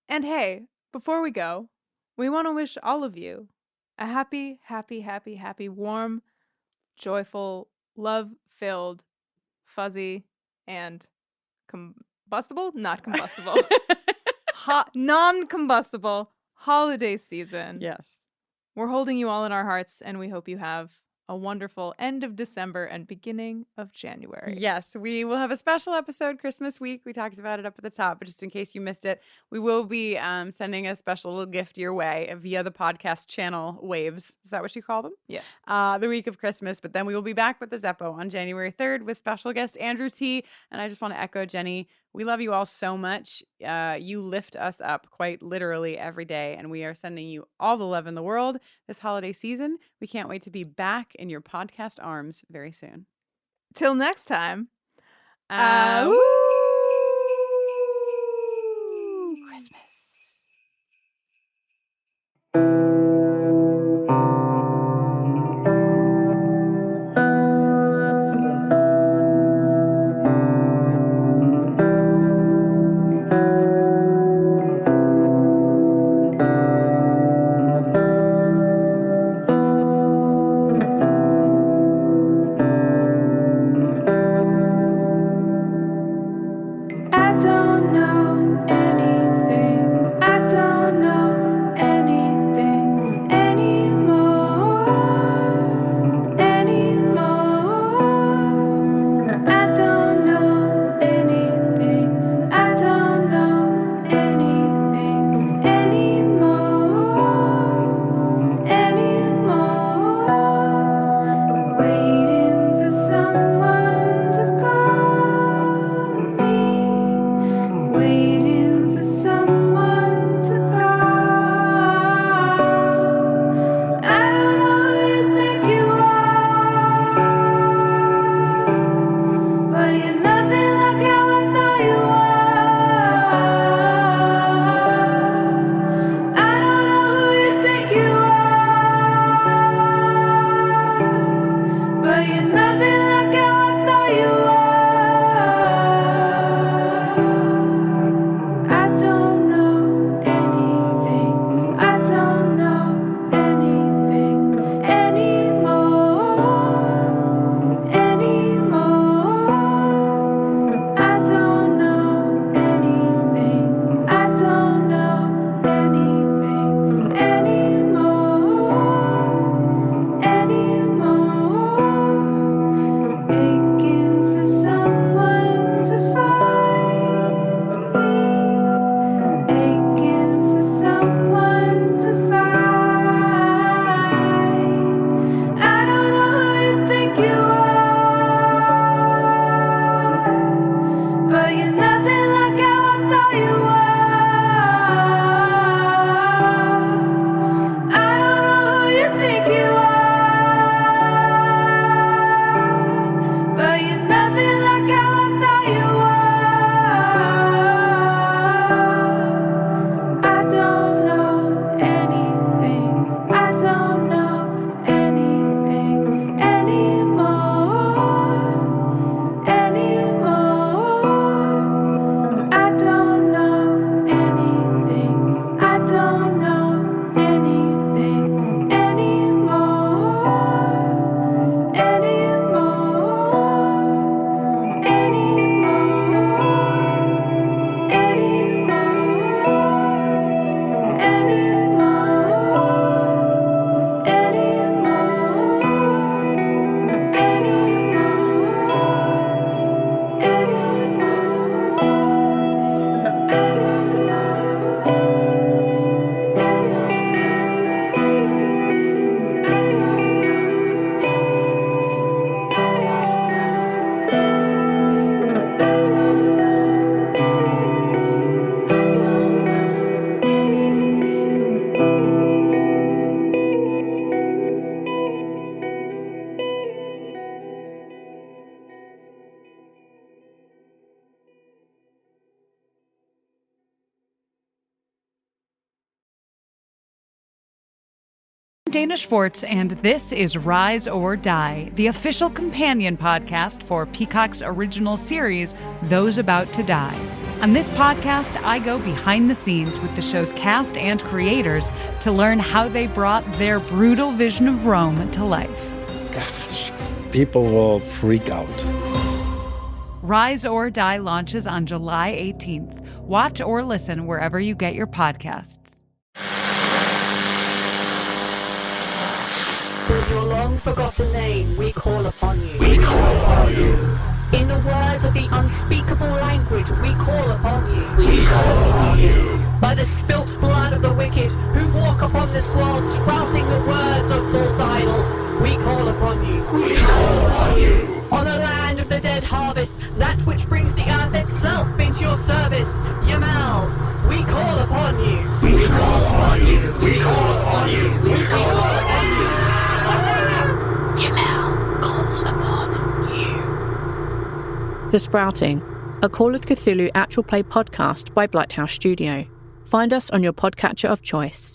And hey, before we go, we want to wish all of you a happy, happy, happy, happy, warm, joyful, love-filled, fuzzy, and combustible? Not combustible. Non-combustible holiday season. Yes. We're holding you all in our hearts, and we hope you have a wonderful end of December and beginning of January. Yes, we will have a special episode Christmas week. We talked about it up at the top, but just in case you missed it, we will be sending a special little gift your way via the podcast channel waves. Is that what you call them? Yes. The week of Christmas, but then we will be back with the Zeppo on January 3rd with special guest Andrew T. And I just want to echo Jenny. We love you all so much. You lift us up quite literally every day, and we are sending you all the love in the world this holiday season. We can't wait to be back in your podcast arms very soon. Till next time. Christmas. I don't know anything. I don't know anything anymore. I don't know anything. I don't know anything anymore. Waiting for someone to call me. Waiting for someone to call. I don't know who you think you are, but you're nothing like how I thought you were. I don't know who you think you are, but you're nothing like how I thought you were. I don't know anything. I don't know anything anymore. I don't know anything. I don't know anything anymore. Aching for someone to find me. Aching for someone to find. I don't know who you think you are, but you're nothing like how I thought you were. I don't know who you think you are, but you're nothing like how I thought you were. I don't know anything. I don't know anything anymore. I don't know anything. I don't know anything Dana Schwartz, and this is Rise or Die, the official companion podcast for Peacock's original series, Those About to Die. On this podcast, I go behind the scenes with the show's cast and creators to learn how they brought their brutal vision of Rome to life. Gosh, people will freak out. Rise or Die launches on July 18th. Watch or listen wherever you get your podcasts. In your long-forgotten name, we call upon you. We call upon you. In the words of the unspeakable language, we call upon you. We call upon you. By the spilt blood of the wicked, who walk upon this world, sprouting the words of false idols, we call upon you. We call upon you. On the land of the dead harvest, that which brings the earth itself into your service, Yamal, we call upon you. We call upon you. We call upon you. We call upon you. Yamal calls upon you. The Sprouting, a Call of Cthulhu actual play podcast by Blighthouse Studio. Find us on your podcatcher of choice.